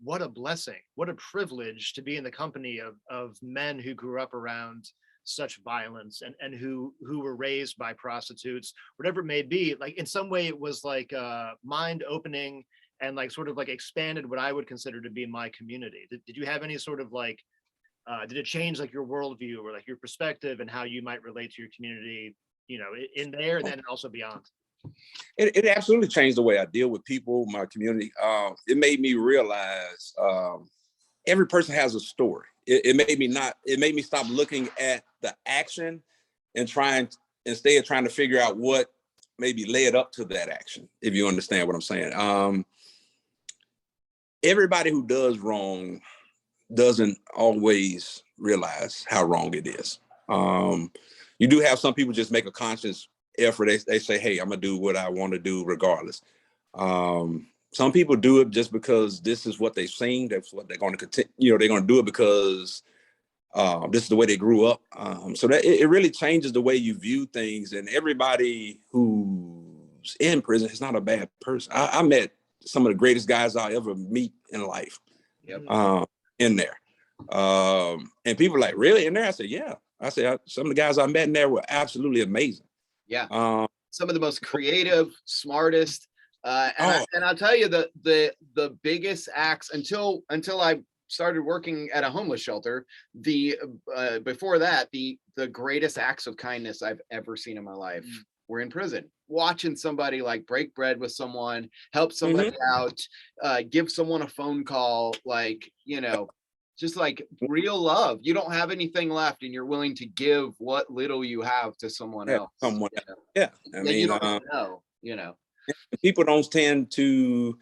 what a blessing, what a privilege to be in the company of men who grew up around such violence and who were raised by prostitutes, whatever it may be. In some way it was mind opening and expanded what I would consider to be my community. Did you have any sort of did it change your worldview or your perspective and how you might relate to your community, in there and then also beyond? It absolutely changed the way I deal with people, my community. It made me realize every person has a story. it made me stop looking at the action and instead trying to figure out what maybe led up to that action, if you understand what I'm saying. Everybody who does wrong doesn't always realize how wrong it is. You do have some people just make a conscious effort. They say, hey, I'm gonna do what I want to do regardless. Some people do it just because this is what they've seen. That's what they're going to continue. They're going to do it because this is the way they grew up. So that it really changes the way you view things. And everybody who's in prison is not a bad person. I met some of the greatest guys I'll ever meet in life. Yep. In there. And people are like, really, in there? I said, yeah. I said, some of the guys I met in there were absolutely amazing. Yeah. Some of the most creative, smartest. And I'll tell you the biggest acts until I started working at a homeless shelter, before that, the greatest acts of kindness I've ever seen in my life were in prison. Watching somebody like break bread with someone, help somebody out, give someone a phone call, just like real love. You don't have anything left and you're willing to give what little you have to someone else. Yeah. I mean, you don't know. People don't tend to.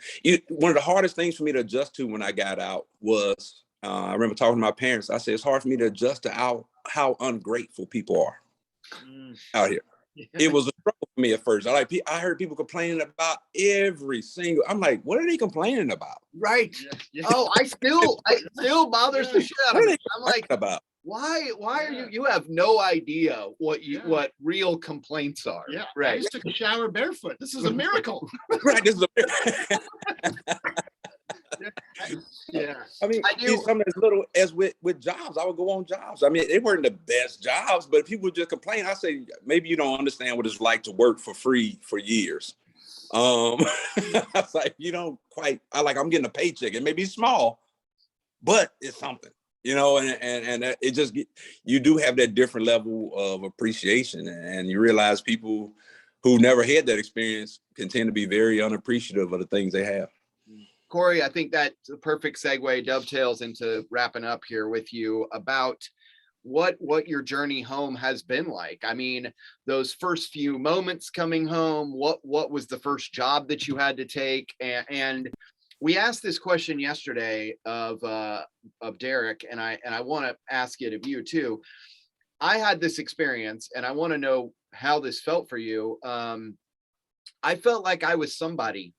One of the hardest things for me to adjust to when I got out was, I remember talking to my parents. I said, it's hard for me to adjust to how ungrateful people are out here. It was a struggle for me at first. I heard people complaining about every single. I'm like, what are they complaining about? Right. Yeah. Oh, it still bothers the shit out of me. I'm like, about? Why are you have no idea what real complaints are. Yeah. Right. I just took a shower barefoot. This is a miracle. Right. This is a miracle. Yeah. I mean, something as little as with jobs. I would go on jobs. I mean, they weren't the best jobs, but people just complain. I say, maybe you don't understand what it's like to work for free for years. I was like, you don't quite. I'm getting a paycheck. It may be small, but it's something. And it just, you do have that different level of appreciation, and you realize people who never had that experience can tend to be very unappreciative of the things they have. Corey, I think that's a perfect segue, dovetails into wrapping up here with you about what your journey home has been like. I mean, those first few moments coming home, what was the first job that you had to take? And we asked this question yesterday of Derek, and I want to ask it of you too. I had this experience and I want to know how this felt for you. I felt like I was somebody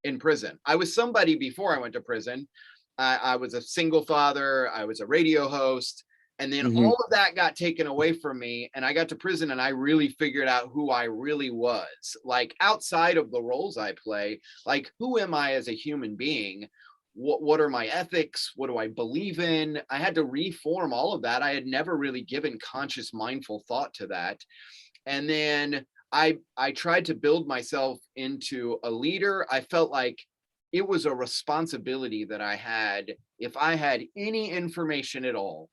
in prison. I was somebody before I went to prison. I was a single father. I was a radio host. And then all of that got taken away from me. And I got to prison and I really figured out who I really was. Like outside of the roles I play, like who am I as a human being? What are my ethics? What do I believe in? I had to reform all of that. I had never really given conscious, mindful thought to that. And then I tried to build myself into a leader. I felt like it was a responsibility that I had. If I had any information at all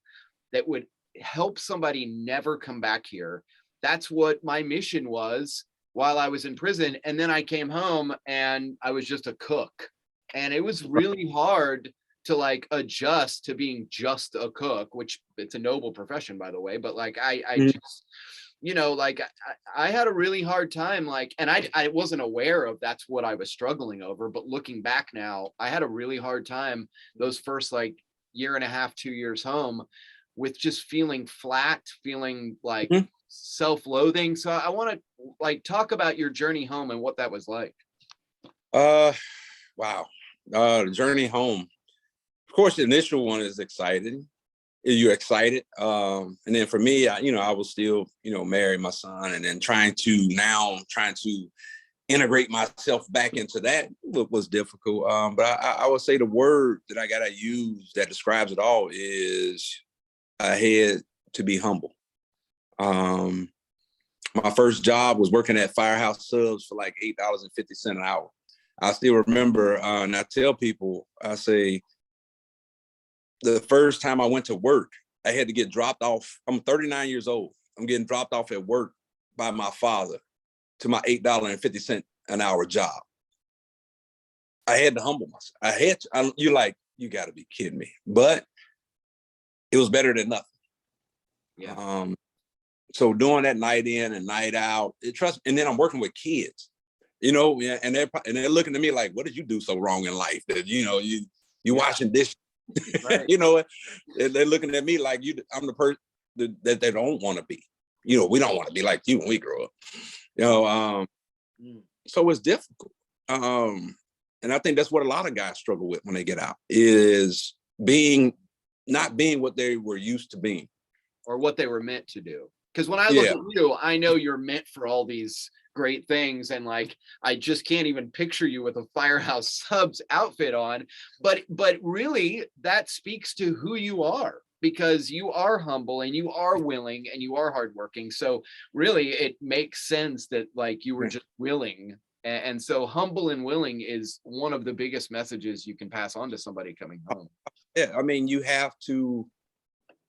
that would help somebody never come back here, that's what my mission was while I was in prison. And then I came home and I was just a cook. And it was really hard to adjust to being just a cook, which it's a noble profession, by the way. But I just, I had a really hard time, and I wasn't aware of that's what I was struggling over. But looking back now, I had a really hard time those first year and a half, 2 years home with just feeling flat, feeling self-loathing. So I want to talk about your journey home and what that was like. Wow. The journey home. Of course, the initial one is exciting. You're excited. And then for me, I was still, marrying my son, and then trying to integrate myself back into that was difficult. But I would say the word that I gotta use that describes it all is I had to be humble. My first job was working at Firehouse Subs for $8.50 an hour. I still remember, and I tell people, I say, the first time I went to work, I had to get dropped off. I'm 39 years old. I'm getting dropped off at work by my father to my $8.50 an hour job. I had to humble myself. You're like, you got to be kidding me. But it was better than nothing. Yeah. So doing that night in and night out, and then I'm working with kids, yeah, and they're looking at me like, what did you do so wrong in life that, you washing dishes, Right. they're looking at me like I'm the person that they don't want to be. We don't want to be like you when we grow up, so it's difficult. And I think that's what a lot of guys struggle with when they get out, is not being what they were used to being. Or what they were meant to do. Because when I look at you, I know you're meant for all these great things. And like, I just can't even picture you with a Firehouse Subs outfit on. But really, that speaks to who you are, because you are humble and you are willing and you are hardworking. So really, it makes sense that like you were just willing. And so humble and willing is one of the biggest messages you can pass on to somebody coming home. Yeah, I mean, you have to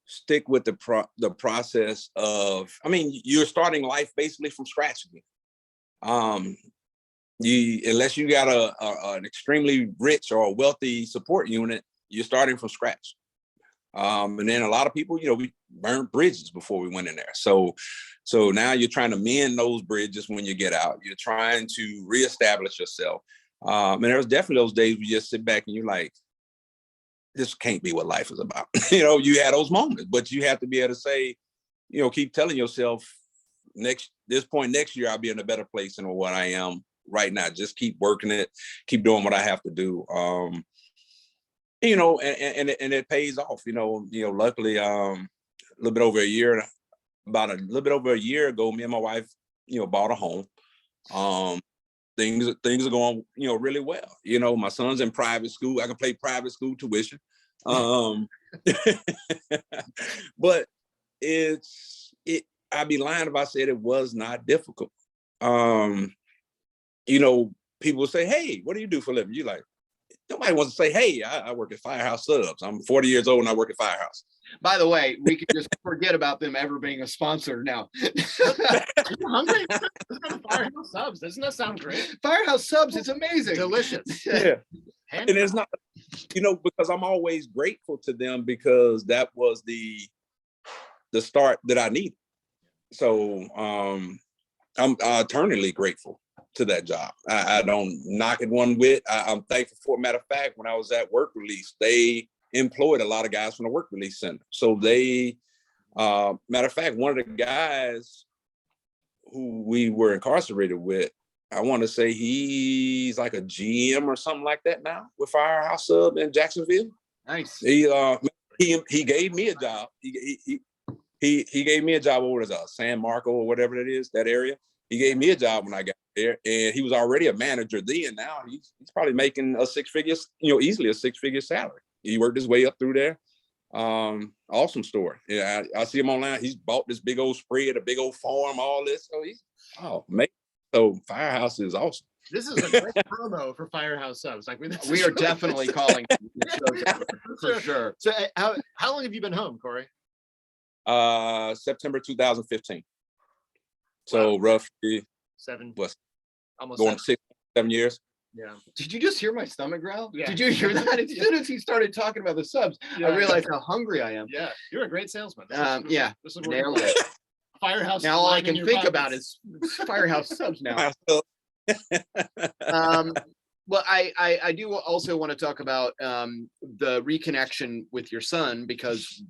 stick with the process of, you're starting life basically from scratch again. Unless you got an extremely rich or wealthy support unit, you're starting from scratch. And then a lot of people, we burned bridges before we went in there. So now you're trying to mend those bridges when you get out. You're trying to reestablish yourself. And there was definitely those days we just sit back and you're like, this can't be what life is about. You had those moments, but you have to be able to say, keep telling yourself this point next year, I'll be in a better place than what I am right now. Just keep working it, keep doing what I have to do. And it pays off, luckily, about a little bit over a year ago, me and my wife, bought a home. Things are going, really well. My son's in private school. I can pay private school tuition. But I'd be lying if I said it was not difficult. People say, hey, what do you do for a living? You're like, nobody wants to say, hey, I work at Firehouse Subs. I'm 40 years old and I work at Firehouse. By the way, we can just forget about them ever being a sponsor now. You hungry? Let's go to Firehouse Subs. Doesn't that sound great? Firehouse Subs, it's amazing. Delicious. Yeah. And it's not, because I'm always grateful to them, because that was the start that I needed. So I'm eternally grateful to that job. I don't knock it one whit. I'm thankful for it. Matter of fact, when I was at work release, they employed a lot of guys from the work release center. So they, matter of fact, one of the guys who we were incarcerated with, I want to say he's like a GM or something like that now with Firehouse Sub in Jacksonville. Nice. He gave me a job. He gave me a job over at San Marco or whatever it is, that area. He gave me a job when I got there, and he was already a manager then. Now he's probably making easily a six-figure salary. He worked his way up through there. Awesome story. Yeah, I see him online. He's bought this big old spread, a big old farm, all this. So amazing. So Firehouse is awesome. This is a great promo for Firehouse Subs. Like we are definitely calling for sure. So how long have you been home, Corey? September 2015. So wow. Roughly almost going 6-7 years. Yeah. Did you just hear my stomach growl? Yeah. Did you hear that? As soon as he started talking about the subs, I realized how hungry I am. Yeah, you're a great salesman. This is nailed it. Firehouse. Now all I can think about is Firehouse Subs now. Well, I do also want to talk about the reconnection with your son, because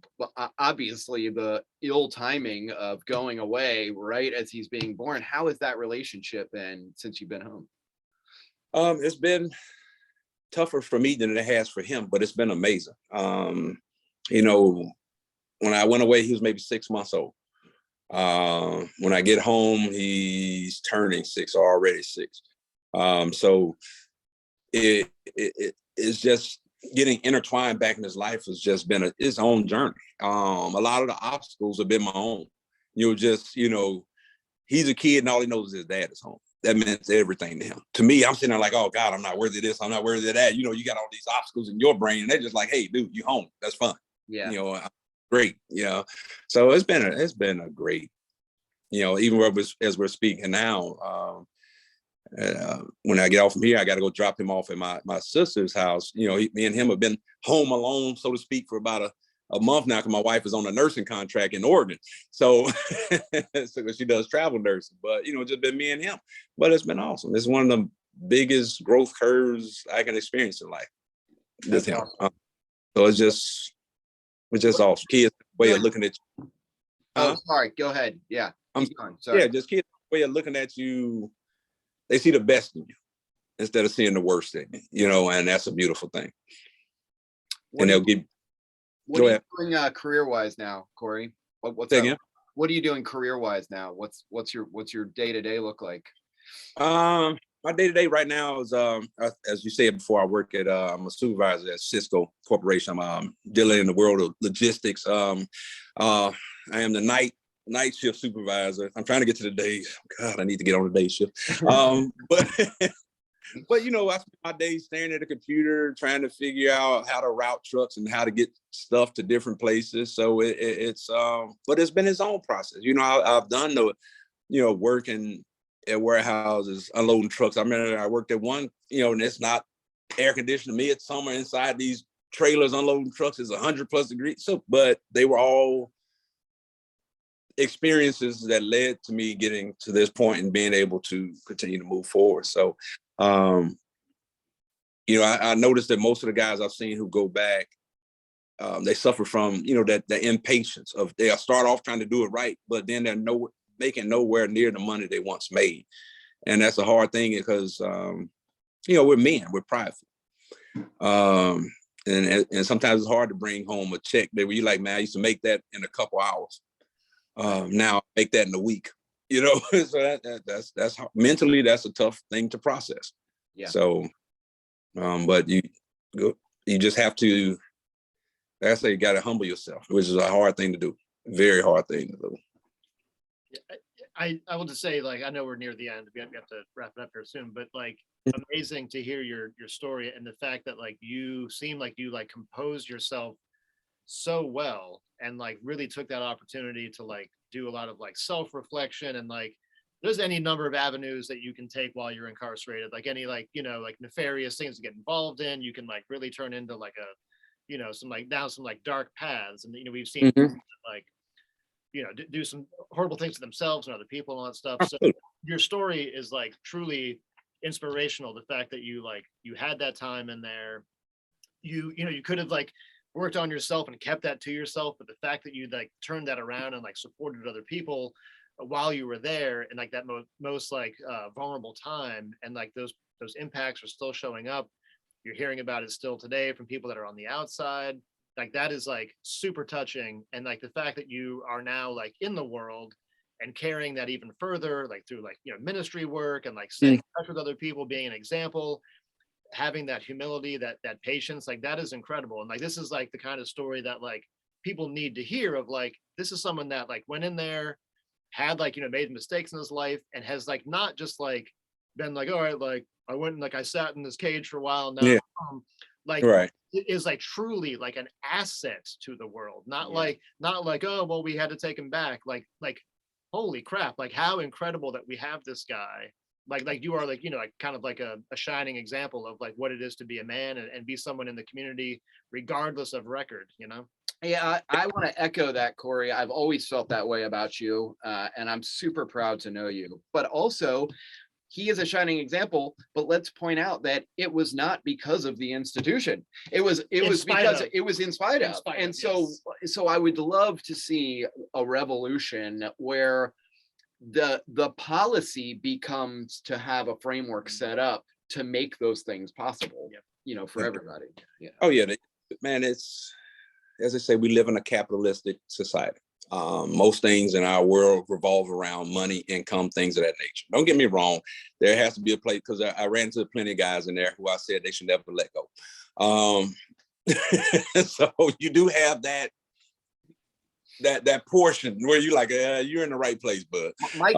obviously the ill timing of going away right as he's being born. How has that relationship been since you've been home? It's been tougher for me than it has for him, but it's been amazing. When I went away, he was maybe 6 months old. When I get home, he's turning 6 or already 6. So it's just getting intertwined back in his life has just been his own journey. A lot of the obstacles have been my own. He's a kid and all he knows is his dad is home. That meant everything to him. To me, I'm sitting there like, oh God, I'm not worthy of this. I'm not worthy of that. You got all these obstacles in your brain, and they're just like, hey, dude, you home. That's fun. Yeah. Great. So it's been a great, even as we're speaking now, when I get off from here, I got to go drop him off at my sister's house. Me and him have been home alone, so to speak, for about a month now because my wife is on a nursing contract in Oregon. So, so she does travel nursing, but just been me and him. But it's been awesome. It's one of the biggest growth curves I can experience in life with him. Awesome. So it's just awesome. Kids way of looking at you. Oh, sorry. Go ahead. Yeah. Sorry. Yeah, just kids way of looking at you. They see the best in you instead of seeing the worst in you, and that's a beautiful thing. What are you doing career-wise now, Corey? What's Say up? again? What are you doing career-wise now? What's your day-to-day look like? My day-to-day right now is, as you said before, I work at, I'm a supervisor at Cisco Corporation. I'm dealing in the world of logistics. I am the night shift supervisor. I'm trying to get to the days. God, I need to get on the day shift. But I spend my days staring at the computer, trying to figure out how to route trucks and how to get stuff to different places. So it's but it's been its own process. I've done the, working at warehouses, unloading trucks. I remember I worked at one, and it's not air conditioned to me. It's summer inside these trailers unloading trucks. It's 100+ degrees. So, but they were all experiences that led to me getting to this point and being able to continue to move forward. So, I noticed that most of the guys I've seen who go back, they suffer from, that the impatience of they'll start off trying to do it right, but then they're making nowhere near the money they once made. And that's a hard thing because, we're men, we're prideful. And sometimes it's hard to bring home a check that you like, man, I used to make that in a couple hours. Now I make that in a week, so that's how, mentally, that's a tough thing to process. Yeah. So, but you just have to, like I say, you got to humble yourself, which is a hard thing to do. Very hard thing to do. I will just say, like, I know we're near the end. We have to wrap it up here soon, but like, amazing to hear your story and the fact that like you seem like you like composed yourself so well and like really took that opportunity to like do a lot of like self-reflection and like there's any number of avenues that you can take while you're incarcerated, like any like like nefarious things to get involved in. You can like really turn into like a some like down some like dark paths, and we've seen like do some horrible things to themselves and other people and all that stuff. So your story is like truly inspirational. The fact that you had that time in there, you could have like worked on yourself and kept that to yourself, but the fact that you like turned that around and like supported other people while you were there and like that most like vulnerable time, and like those impacts are still showing up. You're hearing about it still today from people that are on the outside. Like that is like super touching. And like the fact that you are now like in the world and carrying that even further, like through like ministry work and like staying in touch with other people, being an example, having that humility, that patience, like that is incredible. And like this is like the kind of story that like people need to hear of. Like this is someone that like went in there, had like made mistakes in his life, and has like not just like been like, all right, like I went and like I sat in this cage for a while now. Like right. It is like truly like an asset to the world, not like oh well we had to take him back, like holy crap, like how incredible that we have this guy. Like you are like like kind of like a shining example of like what it is to be a man and be someone in the community regardless of record. Yeah, I want to echo that, Corey. I've always felt that way about you, and I'm super proud to know you. But also, he is a shining example, but let's point out that it was not because of the institution. It was because it was in spite of. And so I would love to see a revolution where the policy becomes to have a framework set up to make those things possible, for everybody. Yeah. Oh yeah, man, it's, as I say, we live in a capitalistic society. Most things in our world revolve around money, income, things of that nature. Don't get me wrong. There has to be a place, because I ran into plenty of guys in there who I said they should never let go. So you do have that portion where you like, you're in the right place, bud. Mike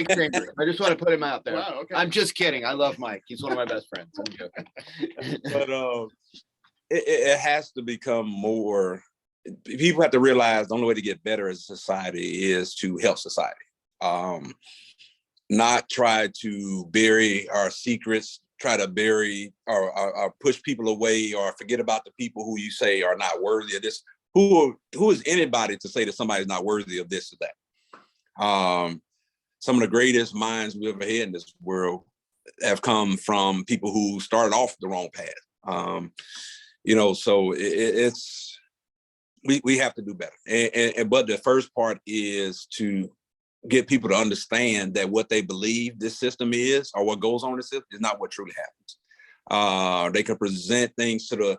Chambers. I just want to put him out there. Wow, okay. I'm just kidding. I love Mike. He's one of my best friends. I'm joking. But it has to become more. People have to realize the only way to get better as a society is to help society. Not try to bury our secrets, try to bury or push people away, or forget about the people who you say are not worthy of this. who is anybody to say that somebody's not worthy of this or that? Some of the greatest minds we've ever had in this world have come from people who started off the wrong path. So it's we have to do better. But the first part is to get people to understand that what they believe this system is, or what goes on in the system, is not what truly happens. They can present things to the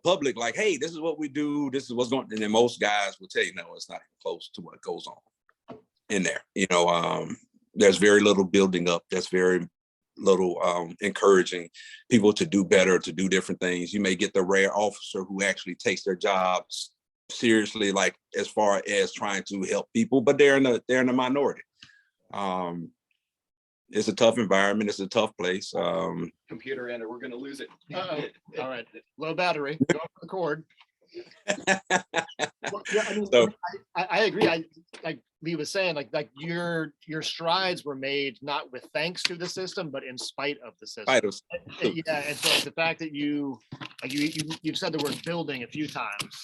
public like, hey, this is what we do, this is what's going on. And then most guys will tell you, no, it's not even close to what goes on in there. There's very little building up. There's very little encouraging people to do better, to do different things. You may get the rare officer who actually takes their jobs seriously, like as far as trying to help people, but they're in the minority. It's a tough environment. It's a tough place. Computer enter. We're gonna lose it. All right, low battery. Go for the cord. Well, yeah, So- I agree. Like Lee was saying, like your strides were made not with thanks to the system, but in spite of the system. Yeah, and so the fact that you've said the word building a few times.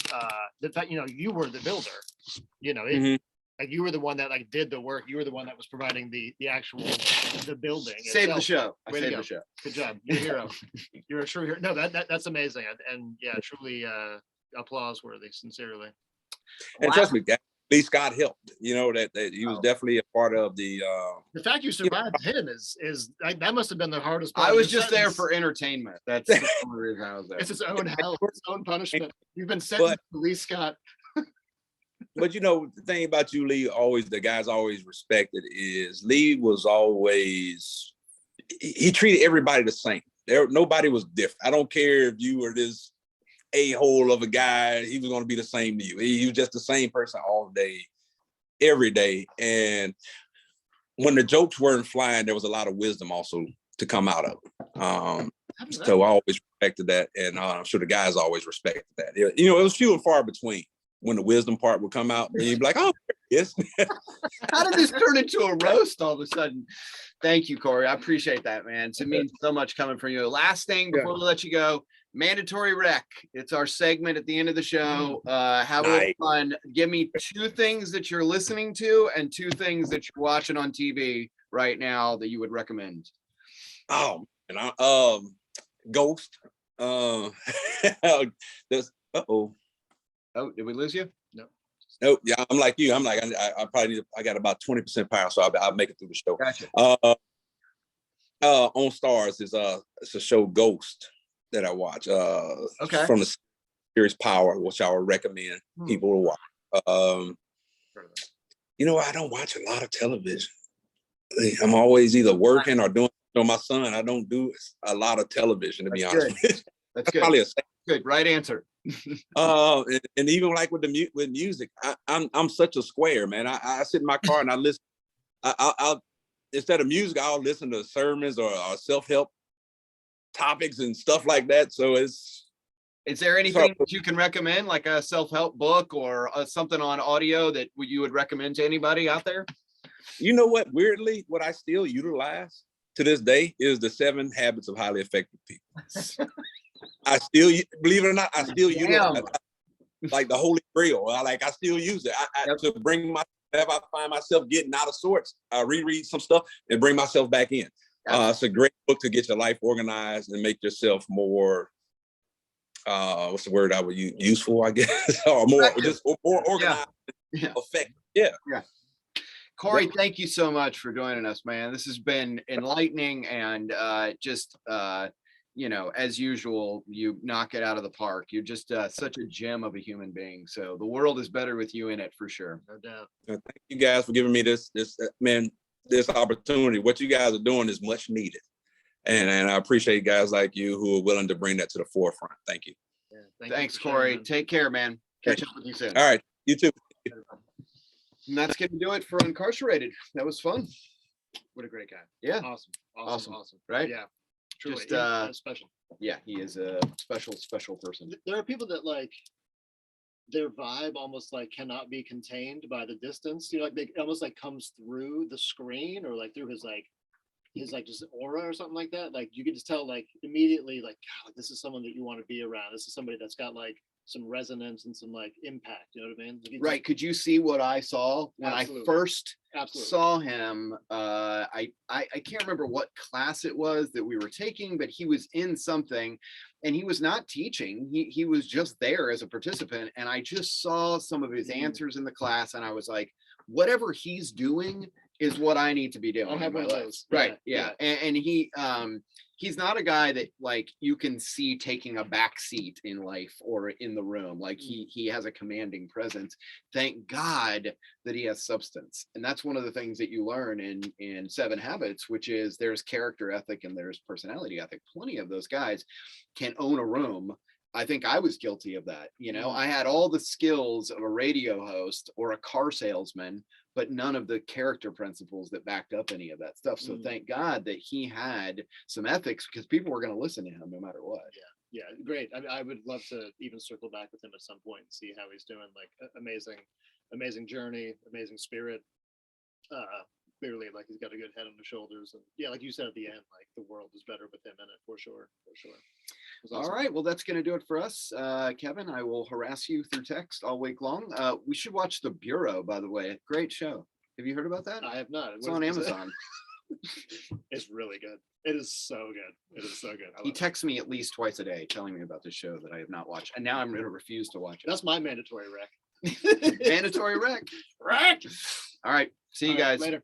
The fact you were the builder. Mhm. Like you were the one that like did the work. You were the one that was providing the actual the building. Save the itself. show. I Way to saved go. the show. Good job. You're a hero. You're a true hero. No, that's amazing. And yeah, truly applause worthy, sincerely. And Wow. trust me, Lee Scott helped. That he was definitely a part of the. The fact you survived him is like, that must have been the hardest part. I of was your just there sentence. for entertainment. That's the only reason I was there. It's its own hell, its own punishment. You've been sentenced to Lee Scott. But the thing about you, Lee, the guys always respected is Lee was always, he treated everybody the same. Nobody was different. I don't care if you were this a-hole of a guy, he was going to be the same to you. He was just the same person all day, every day. And when the jokes weren't flying, there was a lot of wisdom also to come out of it. So I always respected that. And I'm sure the guys always respected that. It was few and far between when the wisdom part would come out. And you'd be like, oh, yes. How did this turn into a roast all of a sudden? Thank you, Corey. I appreciate that, man. It means so much coming from you. Last thing before we let you go, mandatory rec. It's our segment at the end of the show. Have a little fun. Give me 2 things that you're listening to and 2 things that you're watching on TV right now that you would recommend. Oh, and Ghost. This. Oh, did we lose you? No, yeah, I'm like you. I'm like, I probably I got about 20% power, so I'll make it through the show. Gotcha. On Stars is it's a show Ghost that I watch. Okay. From the series Power, which I would recommend people to watch. I don't watch a lot of television. I'm always either working or doing. My son, I don't do a lot of television, to be honest with you. That's good. Probably good. Right answer. And even like with music, I'm such a square, man. I sit in my car and I listen. I'll instead of music, I'll listen to sermons or self-help topics and stuff like that. So is there anything that you can recommend, like a self-help book or something on audio that you would recommend to anybody out there? You know what? Weirdly, what I still utilize to this day is the 7 Habits of Highly Effective People. I still, believe it or not, I still utilize like the Holy Grail. I still use it. To bring if I find myself getting out of sorts, I reread some stuff and bring myself back in. It's a great book to get your life organized and make yourself more, what's the word I would use? Useful, I guess, or more organized, effective. Yeah. Corey, thank you so much for joining us, man. This has been enlightening and as usual, you knock it out of the park. You're just such a gem of a human being. So the world is better with you in it, for sure. No doubt. Thank you guys for giving me this opportunity. What you guys are doing is much needed. And I appreciate guys like you who are willing to bring that to the forefront. Thank you. Yeah, thanks, Corey. Take care, man. Catch up with you soon. All right. You too. And that's going to do it for Uncarcerated. That was fun. What a great guy. Yeah. Awesome. Right? Yeah. Truly. Just, special. Yeah, he is a special person. There are people that like their vibe almost like cannot be contained by the distance. Like they almost like comes through the screen or like through his just aura or something like that. Like you can just tell like immediately like, God, this is someone that you want to be around. This is somebody that's got like some resonance and some like impact. You know what I mean? Like, he Right. Could you see what I saw when Absolutely. I first Absolutely. saw him? I can't remember what class it was that we were taking, but he was in something and he was not teaching. He was just there as a participant. And I just saw some of his answers in the class and I was like, whatever he's doing is what I need to be doing. I have in my one of life. those. Right. Yeah, Yeah. And he's not a guy that like you can see taking a back seat in life or in the room. Like he has a commanding presence. Thank God that he has substance. And that's one of the things that you learn in 7 Habits, which is there's character ethic and there's personality ethic. Plenty of those guys can own a room. I think I was guilty of that. You know, I had all the skills of a radio host or a car salesman, but none of the character principles that backed up any of that stuff. So thank God that he had some ethics because people were going to listen to him no matter what. Yeah, great. I would love to even circle back with him at some point and see how he's doing. Like amazing journey, amazing spirit. Clearly, like he's got a good head on his shoulders, and yeah, like you said at the end, like the world is better with him in it for sure. Awesome. All right, well, that's going to do it for us, Kevin. I will harass you through text all week long. We should watch The Bureau, by the way. Great show. Have you heard about that? I have not. It's on Amazon. It's really good. It is so good. It is so good. He texts me at least twice a day telling me about this show that I have not watched, and now I'm going to refuse to watch it. That's my mandatory rec. Mandatory rec. Rec. All right. See you guys later.